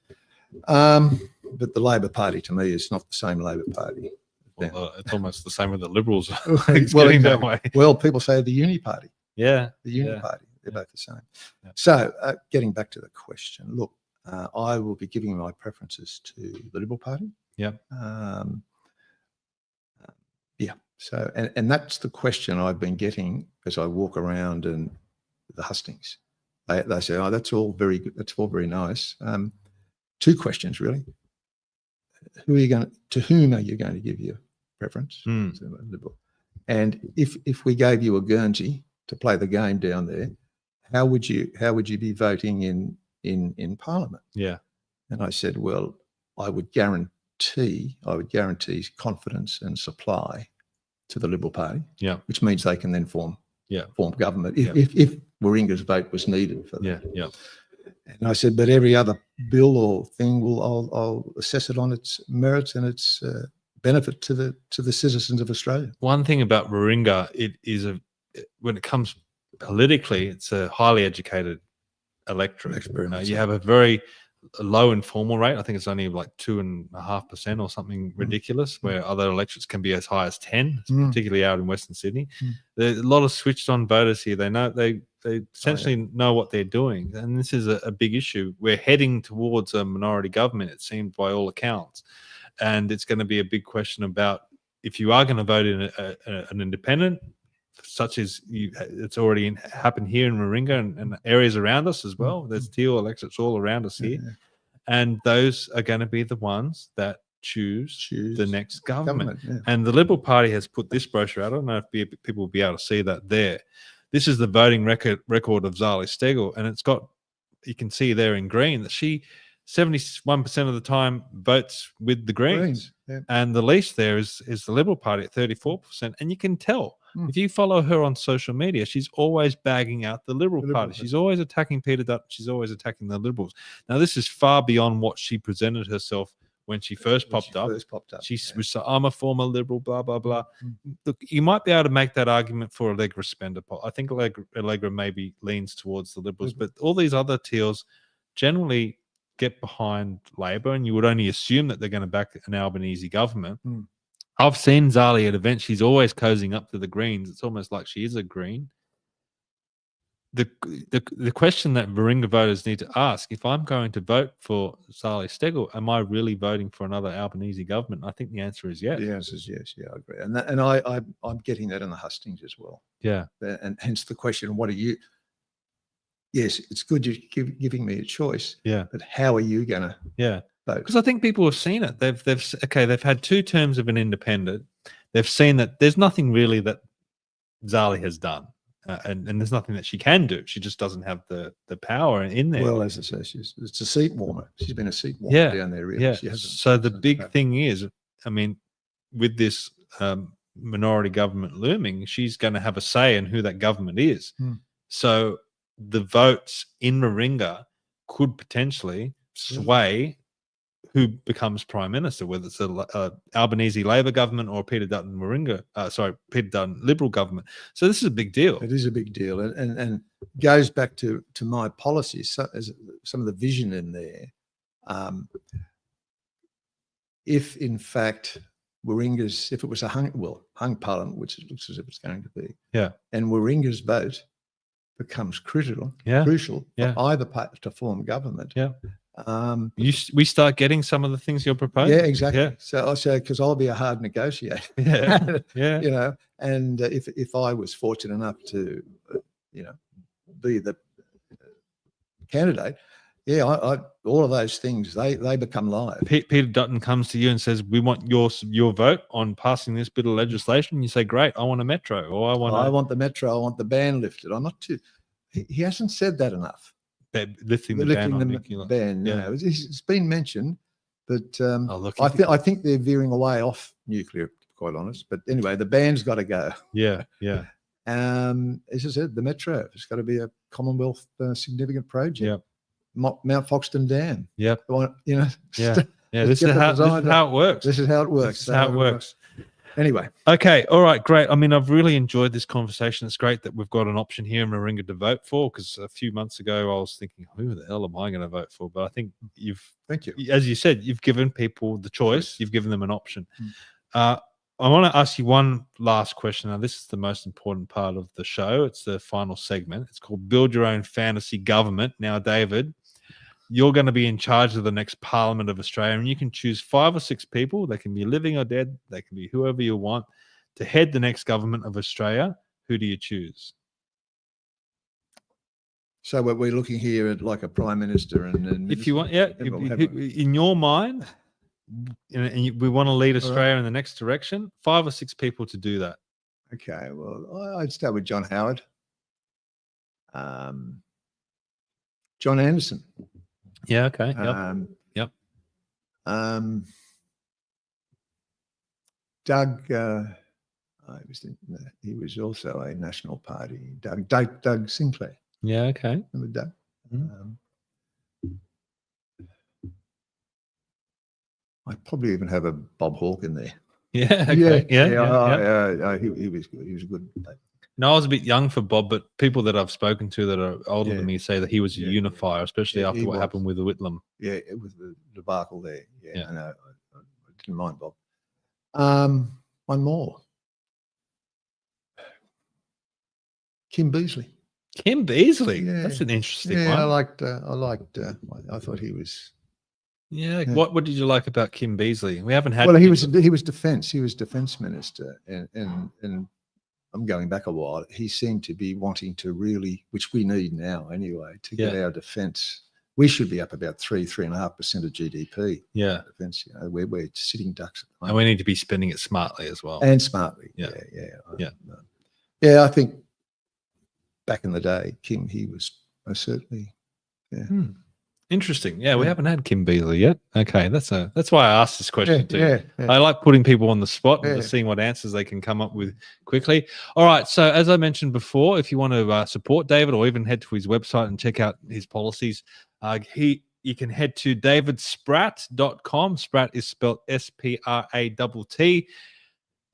But the Labor Party to me is not the same Labor Party. Well, it's almost the same with the Liberals. That way. Well, people say the Uni Party. Yeah. The Uni Party. They're both the same. Yeah. So getting back to the question, look, I will be giving my preferences to the Liberal Party. Yeah. So, and that's the question I've been getting as I walk around and the hustings. They say, oh, that's all very good. That's all very nice. 2 questions, really. To whom are you going to give your preference? Liberal. And if we gave you a Guernsey to play the game down there, how would you be voting in Parliament? Yeah. And I said, well, I would guarantee confidence and supply to the Liberal Party. Yeah. Which means they can then form government if Warringah's vote was needed for that. Yeah. Yeah. And I said, but every other bill or thing I'll assess it on its merits and its benefit to the citizens of Australia. One thing about Warringah, it is when it comes politically, it's a highly educated electorate. Very much You so. have a very low informal rate. I think it's only like 2.5% or something ridiculous, where other electorates can be as high as 10, particularly out in Western Sydney. There's a lot of switched on voters here. They know they essentially know what they're doing, and this is a big issue. We're heading towards a minority government, it seems, by all accounts, and it's going to be a big question about if you are going to vote in an independent, such as it's already happened here in Warringah and areas around us as well. There's teal electorates all around us here. And those are going to be the ones that choose the next government. And the Liberal Party has put this brochure out. I don't know if people will be able to see that there. This is the voting record of Zali Steggall, and it's got, you can see there in green that she 71% of the time votes with the Greens. And the least there is the Liberal Party at 34%. And you can tell, if you follow her on social media, she's always bagging out the Liberal Party. She's always attacking Peter Dutton. She's always attacking the Liberals. Now, this is far beyond what she presented herself when she first popped up. She was, I'm a former Liberal, blah, blah, blah. Look, you might be able to make that argument for Allegra Spendapol. I think Allegra maybe leans towards the Liberals, but all these other teals generally get behind Labor, and you would only assume that they're going to back an Albanese government. I've seen Zali at events. She's always cozying up to the Greens. It's almost like she is a Green. The question that Warringah voters need to ask, if I'm going to vote for Zali Steggall, am I really voting for another Albanese government? I think the answer is yes. The answer is yes. Yeah, I agree. And I'm getting that in the hustings as well. Yeah. And hence the question, what are you? Yes, it's good you're giving me a choice. Yeah. But how are you going to vote? Because I think people have seen it. They've had 2 terms of an independent. They've seen that there's nothing really that Zali has done. And there's nothing that she can do. She just doesn't have the power in there. Well, as I say, it's a seat warmer. She's been a seat warmer down there, really. Yeah. She hasn't, so the big thing is, I mean, with this minority government looming, she's going to have a say in who that government is. So the votes in Warringah could potentially sway who becomes prime minister, whether it's a Albanese Labor government or Peter Dutton Peter Dutton Liberal government. So this is a big deal. It is a big deal, and goes back to my policies. So, as some of the vision in there, if in fact Warringah's, if it was a hung parliament, which it looks as if it's going to be, and Warringah's vote becomes crucial for either party to form government. We start getting some of the things you're proposing. Yeah, exactly. So because I'll be a hard negotiator. You know, and if I was fortunate enough to, be the candidate, all of those things they become live. Peter Dutton comes to you and says, "We want your vote on passing this bit of legislation." You say, "Great, I want a metro," or "I want the metro. I want the ban lifted." I'm not too. He hasn't said that enough. Lifting the ban. It's been mentioned, but I think they're veering away off nuclear, to be quite honest. But anyway, the ban's got to go. Yeah. As I said, the metro, it's got to be a Commonwealth significant project. Mount Foxton Dam. This is how it works. This is how it works. Anyway. Okay. All right. Great. I mean, I've really enjoyed this conversation. It's great that we've got an option here in Warringah to vote for, because a few months ago I was thinking, who the hell am I going to vote for? But I think thank you. As you said, you've given people the choice. You've given them an option. I want to ask you one last question. Now, this is the most important part of the show. It's the final segment. It's called Build Your Own Fantasy Government. Now, David, you're going to be in charge of the next Parliament of Australia, and you can choose 5 or 6 people. They can be living or dead. They can be whoever you want to head the next government of Australia. Who do you choose? So we're looking here at like a prime minister, and if you want, in your mind, and we want to lead Australia in the next direction, 5 or 6 people to do that. Okay, well, I'd start with John Howard, John Anderson. Yeah. Okay. Yep. Doug. He was also a National Party. Doug Sinclair. Yeah. Okay. Remember Doug? I'd probably even have a Bob Hawke in there. Yeah. Okay. Yeah. He was good. He was a good No, I was a bit young for Bob, but people that I've spoken to that are older than me say that he was a unifier, especially after what happened with the Whitlam. Yeah, it was the debacle there. Yeah. I know. I didn't mind Bob. One more. Kim Beazley. Kim Beazley. That's an interesting one. I thought he was. Yeah. What did you like about Kim Beazley? We haven't had. Well, he was defence. He was defence minister, and I'm going back a while. He seemed to be wanting to really, which we need now anyway, to get our defence. We should be up about 3.5% of GDP. Yeah, defence. You know, we're sitting ducks at the moment, and we need to be spending it smartly as well. And smartly. Yeah. I think back in the day, Kim, he was most certainly. Yeah. Interesting. Yeah, we haven't had Kim Beazley yet. Okay, that's why I asked this question too. I like putting people on the spot and just seeing what answers they can come up with quickly. All right. So as I mentioned before, if you want to support David or even head to his website and check out his policies, you can head to davidsprat.com. Spratt is spelled SPRATT.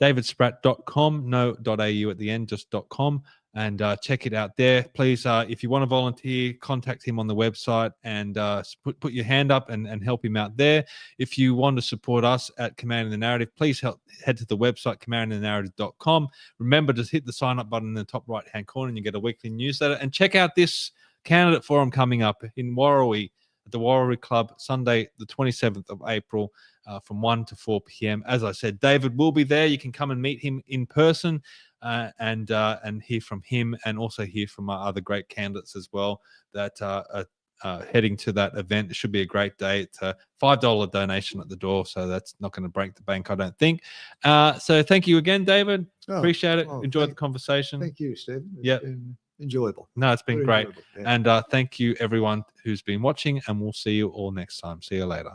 davidsprat.com, no .au at the end, just .com. And check it out there. Please, if you want to volunteer, contact him on the website and put your hand up and help him out there. If you want to support us at Commanding the Narrative, please head to the website, commandingthenarrative.com. Remember to hit the sign up button in the top right-hand corner and you get a weekly newsletter. And check out this candidate forum coming up in Warrawee at the Warrawee Club, Sunday, the 27th of April, from 1 to 4 p.m. As I said, David will be there. You can come and meet him in person. And hear from him, and also hear from our other great candidates as well that are heading to that event. It should be a great day. It's a $5 donation at the door, so that's not going to break the bank, I don't think. So thank you again, David. Appreciate it. Enjoyed the conversation. Thank you, Steve. Yeah, enjoyable. No, it's been Very great. enjoyable. Yeah. And thank you everyone who's been watching, and we'll see you all next time. See you later.